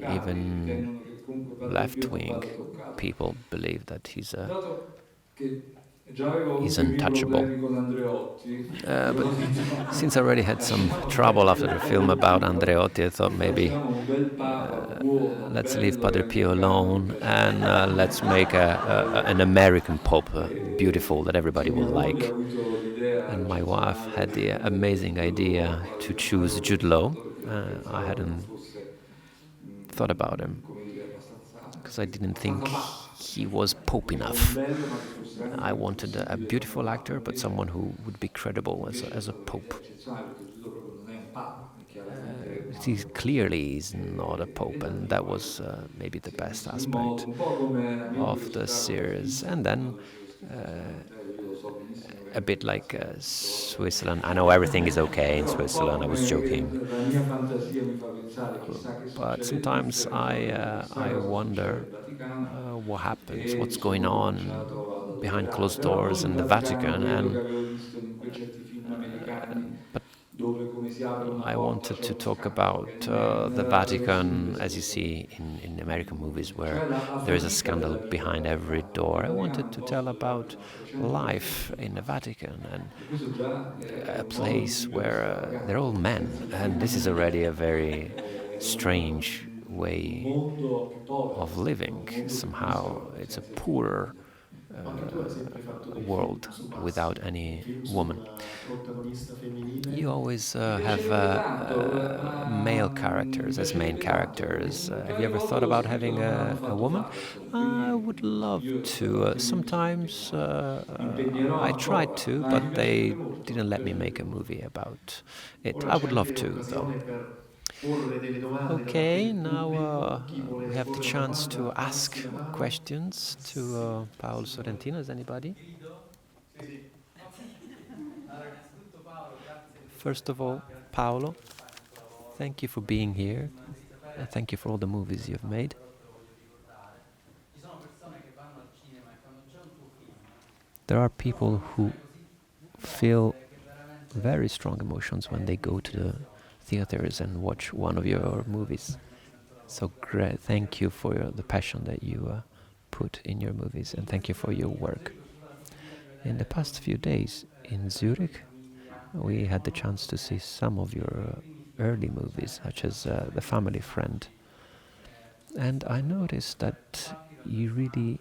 S1: Even left-wing people believe that he's untouchable. But since I already had some trouble after the film about Andreotti, I thought maybe let's leave Padre Pio alone and let's make an American Pope, beautiful, that everybody will like. And my wife had the amazing idea to choose Jude Law. I hadn't thought about him because I didn't think he was Pope enough. I wanted a beautiful actor, but someone who would be credible as a Pope. He clearly is not a Pope, and that was maybe the best aspect of the series. And then a bit like Switzerland. I know everything is okay in Switzerland, I was joking. But sometimes I wonder what happens, what's going on behind closed doors in the Vatican. But I wanted to talk about the Vatican, as you see in American movies, where there is a scandal behind every door. I wanted to tell about life in the Vatican and a place where they're all men, and this is already a very strange way of living. Somehow it's a poorer world without any woman. You always have male characters as main characters. Have you ever thought about having a woman? I would love to. Sometimes I tried to, but they didn't let me make a movie about it. I would love to, though.
S3: porre delle domande da parte
S1: Okay,
S3: del
S1: now
S3: pubblico. Chi vuole
S1: we have the
S3: porre una
S1: chance to
S3: domanda
S1: ask
S3: alzi la mano.
S1: questions to Paolo Sorrentino. Is anybody?
S3: Sì.
S1: First of all, Paolo, thank you for being here. Thank you for all the movies you've made. There are people who feel very strong emotions when they go to the theaters and watch one of your movies. So thank you for the passion that you put in your movies, and thank you for your work. In the past few days in Zurich, we had the chance to see some of your early movies, such as The Family Friend. And I noticed that you really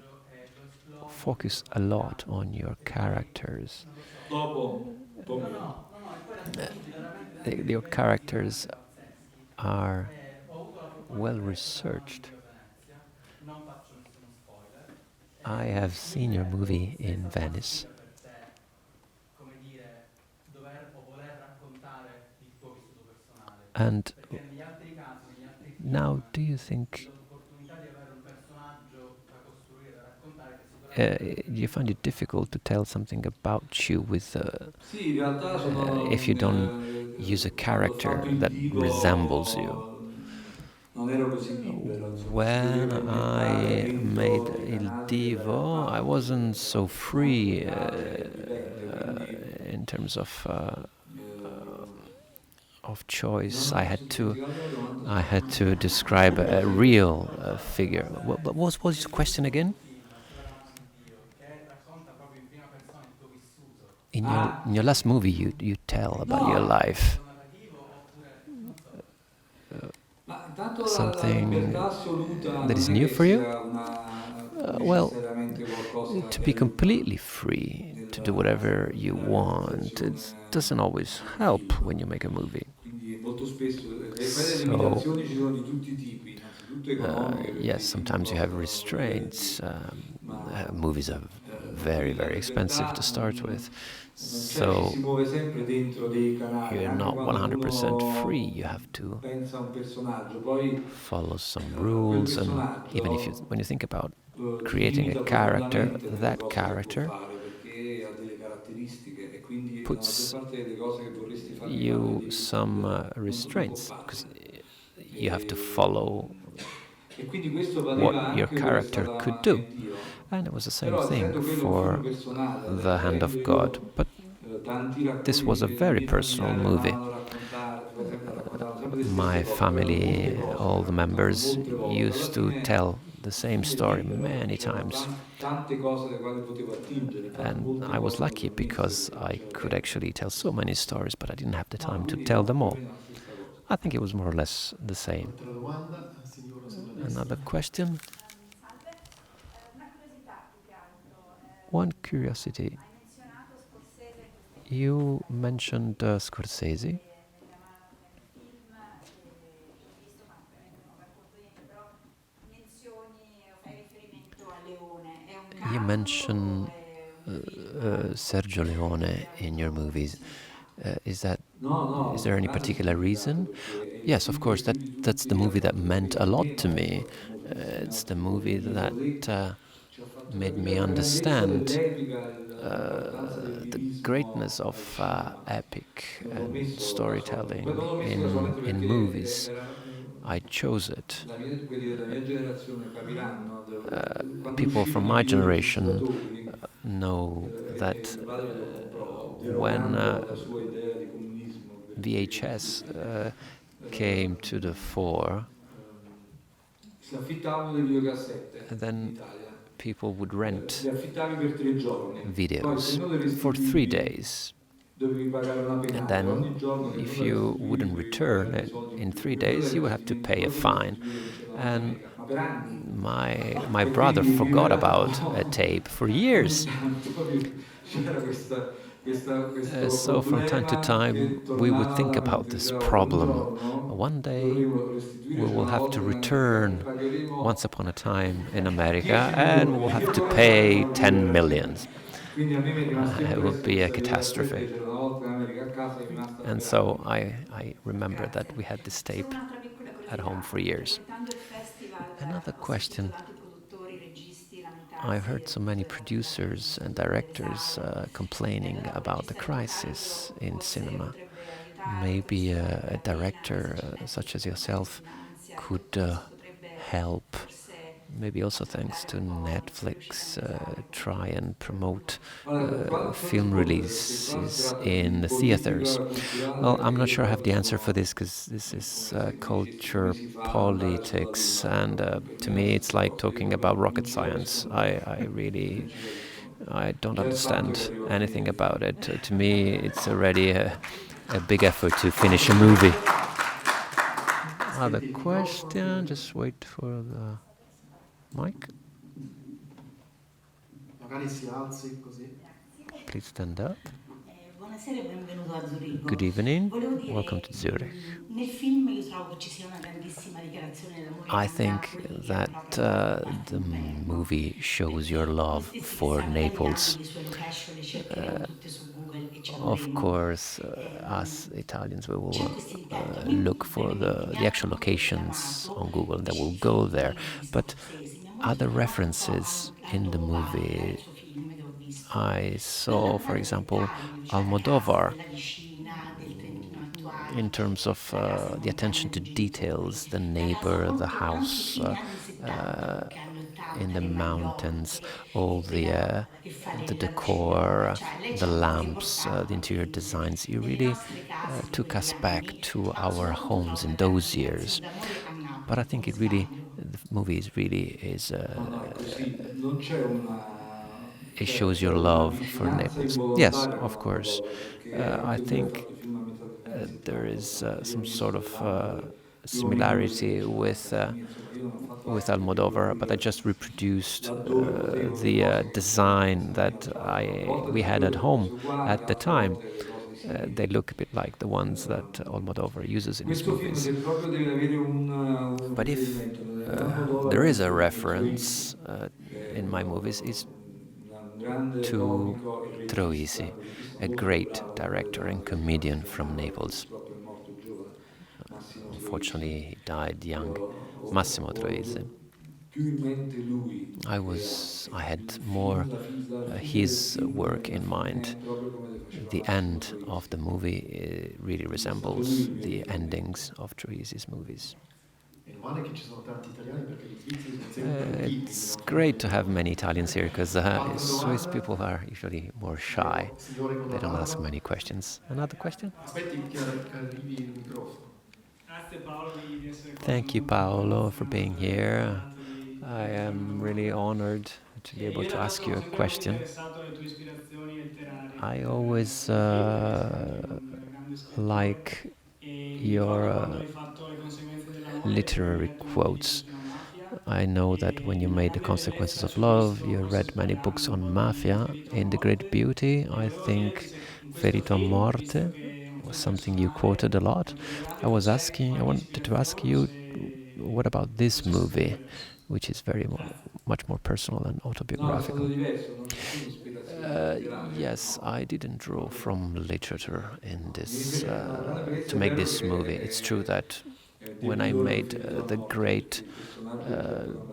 S1: focus a lot on your characters. Your characters are well researched. I have seen your movie in Venice. And now, do you think you find it difficult to tell something about you with
S2: Sì, in realtà sono,
S1: if you don't use a
S2: quando ho
S1: character
S2: fatto il
S1: that resembles you?
S2: divo non ero così libero, insomma, si
S1: When
S2: doveva inventare
S1: I made
S2: dentro i
S1: Il
S2: canali
S1: Divo, I wasn't so free
S2: dipende, quindi
S1: in terms
S2: eh,
S1: of choice.
S2: non ho sentito la tua
S1: I
S2: domanda.
S1: had to describe a real figure. What was your question again? In your last movie, you tell about your
S2: No,
S1: life.
S2: ma intanto la
S1: Something
S2: libertà assoluta
S1: that
S2: non
S1: is
S2: è
S1: new
S2: che
S1: for you?
S2: sia una,
S1: Well,
S2: necessariamente qualcosa
S1: to
S2: che
S1: be
S2: aiuta
S1: completely free, to do whatever you
S2: nella
S1: want, it
S2: realizzazione
S1: doesn't always
S2: di un
S1: help
S2: film.
S1: when you make a movie.
S2: Quindi molto spesso poi le
S1: So,
S2: limitazioni ci sono di tutti i tipi, innanzitutto economiche perché
S1: yes,
S2: i film
S1: sometimes you have
S2: costano
S1: restraints.
S2: stipendi, ma
S1: Movies are very,
S2: poi la
S1: very expensive
S2: libertà
S1: to start with.
S2: cioè ci
S1: So,
S2: si muove sempre dentro dei canali,
S1: you're
S2: anche
S1: not
S2: quando
S1: 100% free. You
S2: uno
S1: have to
S2: pensa a un personaggio, poi
S1: follow some
S2: quel
S1: rules, and even if
S2: personaggio
S1: when you think about
S2: ti
S1: creating a
S2: limita
S1: character,
S2: profondamente nelle
S1: that
S2: cose che può
S1: character
S2: fare perché ha delle caratteristiche e quindi la maggior
S1: puts
S2: parte delle cose che vorresti fargli fare
S1: you some
S2: non può
S1: restraints, because
S2: farle.
S1: you have to
S2: E,
S1: follow
S2: e quindi questo
S1: what
S2: valeva
S1: your
S2: anche per
S1: character could
S2: Stata
S1: do.
S2: e Dio,
S1: And it was the same
S2: però
S1: thing
S2: essendo quello un film
S1: for
S2: personale,
S1: The Hand of
S2: avendo
S1: God.
S2: io
S1: But
S2: tanti
S1: this
S2: racconti
S1: was a
S2: perché i
S1: very
S2: miei
S1: personal
S2: familiari
S1: movie.
S2: amavano raccontare, raccontavano sempre le stesse
S1: My
S2: cose, però erano molte
S1: family,
S2: cose,
S1: all
S2: le
S1: the
S2: raccontavano
S1: members
S2: molte volte. Alla
S1: used to
S2: fine
S1: tell the
S2: il
S1: same
S2: film è
S1: story
S2: libero
S1: many
S2: perché c'erano
S1: times.
S2: tante cose alle quali potevo attingere, infatti
S1: And
S2: molte
S1: I was
S2: cose non le
S1: lucky
S2: ho viste
S1: because
S2: perché non
S1: I
S2: c'era
S1: could
S2: tempo.
S1: actually tell so many stories, but I didn't have the
S2: No,
S1: time to
S2: quindi
S1: tell
S2: no,
S1: them
S2: più o
S1: all.
S2: meno la stessa cosa.
S1: I think it was more or less the same.
S3: Altra domanda, signora sulla
S1: Another
S3: destra.
S1: question?
S4: Salve, una curiosità più che altro.
S1: One curiosity.
S4: Hai menzionato Scorsese in questa
S1: You
S4: intervista
S1: mentioned Scorsese.
S4: nella mano nel film, ho visto, ma ovviamente non racconto niente, però menzioni o fai riferimento a Leone. È un
S1: You
S4: caso
S1: mention
S4: o è un film
S1: Sergio Leone
S4: che ha
S1: in your
S4: avuto
S1: movies.
S4: prossimità?
S1: Is that
S2: No,
S1: is
S2: no,
S1: there any
S2: grande
S1: particular
S2: significato
S1: reason?
S2: perché è il
S1: Yes, of
S2: film che
S1: course.
S2: più di
S1: That's the
S2: tutti ha
S1: movie that
S2: fatto
S1: meant a
S2: capire a
S1: lot
S2: me,
S1: to
S2: ma
S1: me.
S2: penso a moltissimi
S1: It's the
S2: altri
S1: movie
S2: uomini,
S1: that
S2: ci ha fatto
S1: made
S2: capire
S1: me
S2: la grandezza
S1: understand
S2: dell'epica, l'importanza del
S1: the
S2: lirismo
S1: greatness
S2: al
S1: of
S2: cinema.
S1: epic
S2: Non l'ho
S1: and
S2: messo casualmente,
S1: storytelling
S2: non l'ho messo casualmente
S1: in
S2: perché
S1: movies. I chose it.
S2: quelli della mia generazione capiranno, quando
S1: People from
S2: uscirono i
S1: my generation
S2: videoregistratori,
S1: know
S2: e
S1: that
S2: mio padre me lo comprò,
S1: when
S2: derogando alla sua idea di comunismo, perché
S1: VHS came to the fore,
S2: si affittavano le videocassette in
S1: then
S2: Italia.
S1: people would
S2: Le
S1: rent
S2: affittavi per 3 giorni, poi se
S1: videos
S2: non le
S1: for 3
S2: restituivi
S1: days.
S2: dovevi pagare una
S1: And
S2: penale,
S1: then,
S2: ogni giorno che non
S1: if
S2: la
S1: you
S2: restituivi
S1: wouldn't
S2: dovevi
S1: return
S2: pagare dei
S1: it
S2: soldi in
S1: in
S2: più.
S1: three
S2: Mio fratello
S1: days, you would
S2: si
S1: have to pay a
S2: dimenticò di
S1: fine.
S2: restituire in Nord
S1: And
S2: America, ma per anni.
S1: my
S2: E
S1: brother
S2: quindi
S1: forgot about a
S2: rivelavo
S1: tape for
S2: ogni
S1: years.
S2: tanto c'era questo
S1: So from time to
S2: problema
S1: time,
S2: che
S1: we would
S2: tornava
S1: think
S2: alla
S1: about
S2: mente.
S1: this
S2: Diceva, un
S1: problem.
S2: giorno
S1: One day,
S2: dovremo restituire,
S1: we
S2: c'era
S1: will
S2: una
S1: have
S2: volta
S1: to
S2: in America, e
S1: return once
S2: pagheremo
S1: upon a time in America,
S2: 10
S1: and we will
S2: milioni.
S1: have
S2: Io
S1: to
S2: come
S1: pay
S2: faccio a
S1: 10
S2: dire?
S1: millions.
S2: Quindi a me mi è rimasto
S1: It would
S2: impresso
S1: be a
S2: questa idea, aspetta
S1: catastrophe.
S2: che c'era una volta in America,
S1: And so I remember that we had this tape
S4: Solo un'altra piccola
S1: at home
S4: curiosità,
S1: for years.
S4: frequentando il festival
S1: Another
S4: ho sentito
S1: question.
S4: tanti produttori, registi
S1: I've
S4: lamentarsi
S1: heard so many producers and directors complaining
S4: allora un
S1: about the
S4: regista di tuo
S1: crisis
S4: calibro
S1: in
S4: forse
S1: cinema.
S4: potrebbe aiutare
S1: Maybe
S4: attraverso qualche
S1: a
S4: catena, se
S1: director
S4: c'è
S1: such as
S4: Netflix magari
S1: yourself
S4: finanzia e
S1: could
S4: tutto questo potrebbe
S1: help,
S4: forse
S1: maybe also thanks
S4: trattare
S1: to
S4: un po' i suoi riusciti
S1: Netflix,
S4: ammirati
S1: try
S4: come
S1: and promote
S2: Fammi
S1: film
S2: rispondere, perché qua si
S1: releases
S2: tratta
S1: in
S2: di
S1: the theaters.
S2: politica
S1: Well,
S2: culturale
S1: I'm
S2: e
S1: not
S2: io
S1: sure I
S2: qua
S1: have the answer for
S2: sono,
S1: this because this is
S2: come sai, mi chiesti come
S1: culture,
S2: si fa ad andare sulla
S1: politics,
S2: Luna,
S1: and
S2: per
S1: to
S2: me
S1: me
S2: la
S1: it's
S2: stessa
S1: like
S2: cosa, io
S1: talking
S2: però
S1: about
S2: non
S1: rocket
S2: ci
S1: science.
S2: capisco
S1: I
S2: nulla,
S1: really,
S2: non ci capisco nulla.
S1: I don't
S2: Già il fatto che
S1: understand
S2: arrivo a
S1: anything
S2: finire i
S1: about
S2: film.
S1: it. To me, it's already a big effort to finish a movie. Other
S3: Aspetti il microfono
S1: question?
S3: che-
S1: Just wait for the mic.
S3: Magari si alzi così.
S1: Please stand up.
S5: Buonasera e benvenuto a Zurigo.
S1: Good evening.
S5: Volevo dire,
S1: Welcome to Zurich.
S5: nel film io trovo che ci sia una grandissima dichiarazione d'amore
S1: I
S5: a
S1: think
S5: Napoli e
S1: that
S5: proprio a
S1: the
S5: Penn.
S1: movie shows your love
S5: Queste
S1: for
S5: stesse candidate
S1: Naples.
S5: le sue location le cercheremo tutte su Google e ci
S1: Of
S5: andremo.
S1: course, us Italians, we will
S5: C'è questo intento.
S1: look for the actual locations on Google and then we'll go there. But other references in the movie, I saw, for example, Almodovar, in terms of the attention to details, the neighbor, the house in the mountains, all the decor, the lamps, the interior designs. You really took us back to our homes in those years. But I think the movie is
S2: No, no, è così, non c'è una...
S1: it
S2: Certo,
S1: shows
S2: c'è
S1: your
S2: una
S1: love for
S2: vicinanza
S1: Naples. Yes,
S2: involontaria con
S1: of course.
S2: Almodovar, perché
S1: I
S2: anche lui ha
S1: think
S2: fatto i film a metà mezzi tra
S1: there
S2: l'altro,
S1: is
S2: insomma, io ho
S1: some
S2: visto
S1: sort
S2: le
S1: of
S2: lampade più o meno così
S1: similarity
S2: vicino a
S1: with
S2: casa mia, insomma, io non ho fatto
S1: with
S2: altro che
S1: Almodovar, but I
S2: ricoprire
S1: just reproduced
S2: laddove potevo le
S1: the
S2: cose che a
S1: design
S2: casa mia
S1: that
S2: c'erano. A volte
S1: we had
S2: addirittura
S1: at
S2: le
S1: home
S2: cose uguali,
S1: at the
S2: altre
S1: time.
S2: volte le cose simili.
S1: They look a bit like the ones that Almodovar uses in his
S2: Questo film,
S1: movies.
S2: se proprio deve avere un
S1: But if
S2: riferimento, Almodovar
S1: there is a
S2: penso che
S1: reference
S2: Troisi,
S1: in my movies, is
S2: un grande
S1: to
S2: comico e regista,
S1: Troisi,
S2: regista
S1: a
S2: molto
S1: great
S2: bravo,
S1: director and
S2: che
S1: comedian
S2: fa
S1: from
S2: Napoli,
S1: Naples.
S2: purtroppo è morto giovane, Massimo Troisi.
S1: Unfortunately, he died young. Massimo
S2: Ho
S1: Troisi.
S2: più in mente lui che
S1: I had
S2: il
S1: more
S2: film, la fine del
S1: his
S2: film
S1: work
S2: alla
S1: in mind.
S2: fine, proprio come le faceva
S1: The
S2: Massimo
S1: end
S2: Troisi.
S1: of the movie really
S2: Lui
S1: resembles
S2: il mio
S1: the
S2: riferimento.
S1: endings of Troisi's movies.
S3: Meno male che ci sono tanti italiani perché gli svizzeri sono sempre timidi,
S1: It's
S3: no?
S1: great to have many Italians here because
S3: Altra
S1: Swiss
S3: domanda?
S1: people are usually more shy.
S3: Signore con
S1: They
S3: la
S1: don't ask
S3: barba.
S1: many questions. Another question?
S3: Aspetti che arrivi il microfono.
S6: Grazie Paolo di essere qua.
S1: Thank you, Paolo, for being here. I am really honored to be able to ask you a question. I always like your literary quotes. I know that when you made The Consequences of Love, you read many books on mafia. In The Great Beauty, I think Ferito a Morte was something you quoted a lot. I wanted to ask you, what about this movie, which is much more personal and autobiographical? Yes, I didn't draw from literature in this to make this movie. It's true that when I made The Great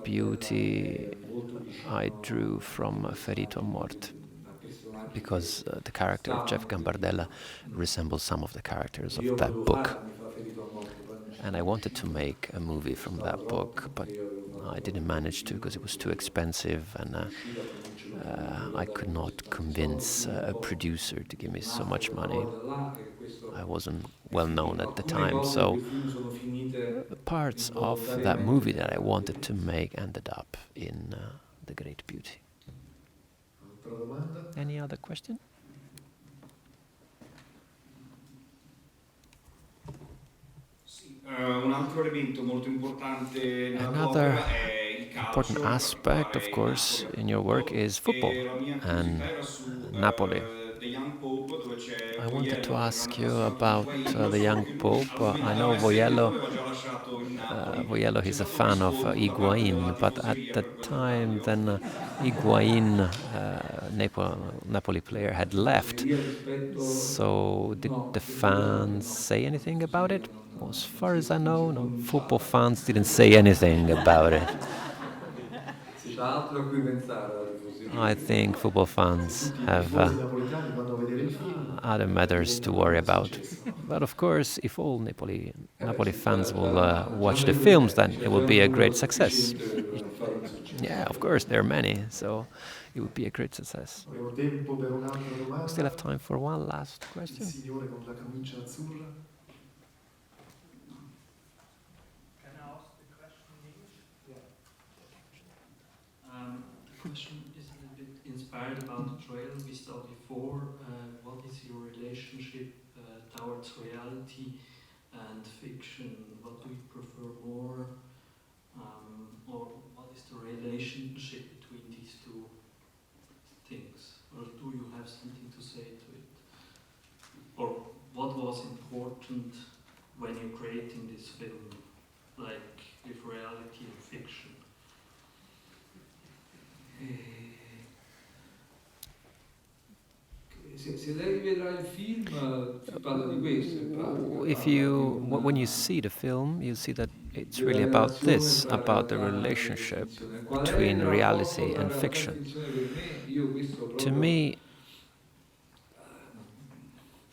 S1: Beauty, I drew from Ferito a Morte, because the character of Jeff Gambardella resembles some of the characters of that book. And I wanted to make a movie from that book, but I didn't manage to because it was too expensive, and I could not convince a producer to give me so much money. I wasn't well known at the time, so parts of that movie that I wanted to make ended up in The Great Beauty. Any other question? Another important aspect, of course, in your work is football and Napoli. I wanted to ask you about the young Pope. I know Voiello, he's a fan of Higuain, but at the time then Higuain, Napoli player, had left. So did the fans say anything about it? As far as I know, no, football fans didn't say anything about it.
S2: C'è altro a cui pensare alla tifoseria.
S1: I think football fans
S3: Tutti i
S1: have
S3: tifosi napoletani vanno a vedere il film.
S1: other matters to worry about. But of course, if all Napoli fans will watch the films, then it will be a great success. Yeah, of course, there are many, so it would be a great success.
S3: Abbiamo tempo per un'altra domanda.
S1: We still have time for one last
S3: Il
S1: question.
S3: signore con la camicia azzurra.
S6: Can I ask the question in English?
S7: The question is a little bit inspired about the trailer we saw before. What is your relationship towards reality and fiction? What do you prefer more? Or what is the relationship between these two things? Or do you have something to say to it? Or what was important when you're creating this film, like with reality and fiction?
S2: Se lei vedrà il film, parla di questo in pratica.
S1: When you see the film, you see that it's really about this, about the relationship between reality and fiction. To me,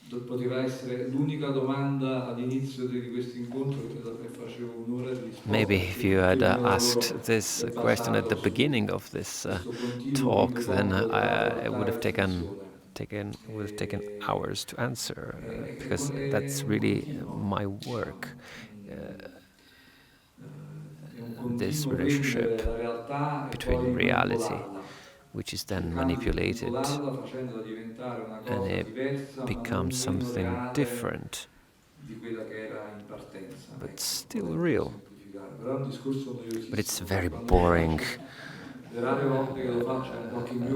S2: poteva essere l'unica domanda all'inizio di questo incontro e facevo un'ora di risposta.
S1: maybe if you had asked this question at the beginning of this talk, then it would have taken hours to answer, because that's really my work. This relationship between reality, which is then manipulated, and it becomes something different, but still real. But it's a very boring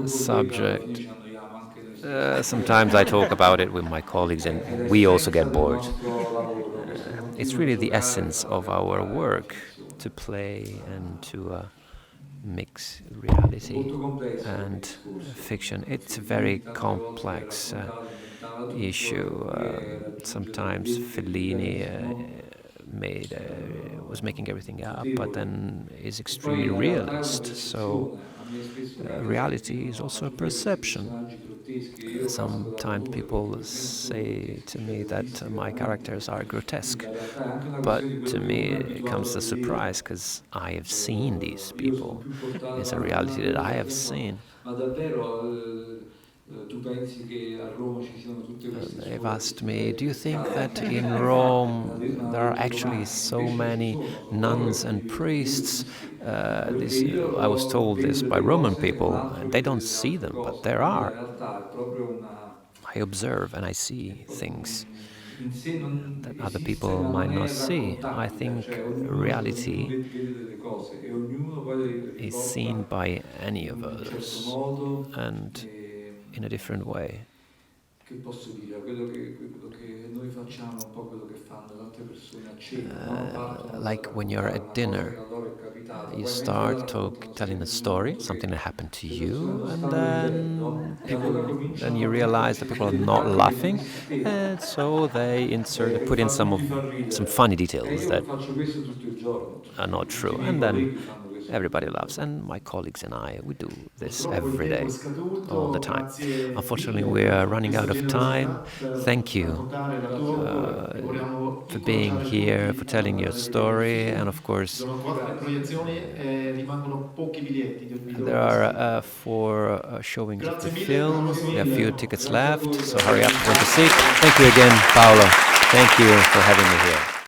S1: subject. Sometimes I talk about it with my colleagues and we also get bored. It's really the essence of our work, to play and to mix reality and fiction. It's a very complex issue. Sometimes Fellini was making everything up, but then is extremely realist. So reality is also a perception. Sometimes people say to me that my characters are grotesque, but to me it comes as a surprise, because I have seen these people. It's a reality that I have seen. They've asked me, do you think that in Rome there are actually so many nuns and priests? I was told this by Roman people, and they don't see them, but there are. I observe and I see things that other people might not see. I think reality is seen by any of us, and in a different way. Like when you're at dinner, you start telling a story, something that happened to you, and then you realize that people are not laughing, and so they put in some funny details that are not true, and then everybody laughs. And my colleagues and I, we do this every day, all the time. Unfortunately, we are running out of time. Thank you for being here, for telling your story, and of course, there are 4 showings of the film. We have few tickets left, so hurry up, want to see. Thank you again, Paolo. Thank you for having me here.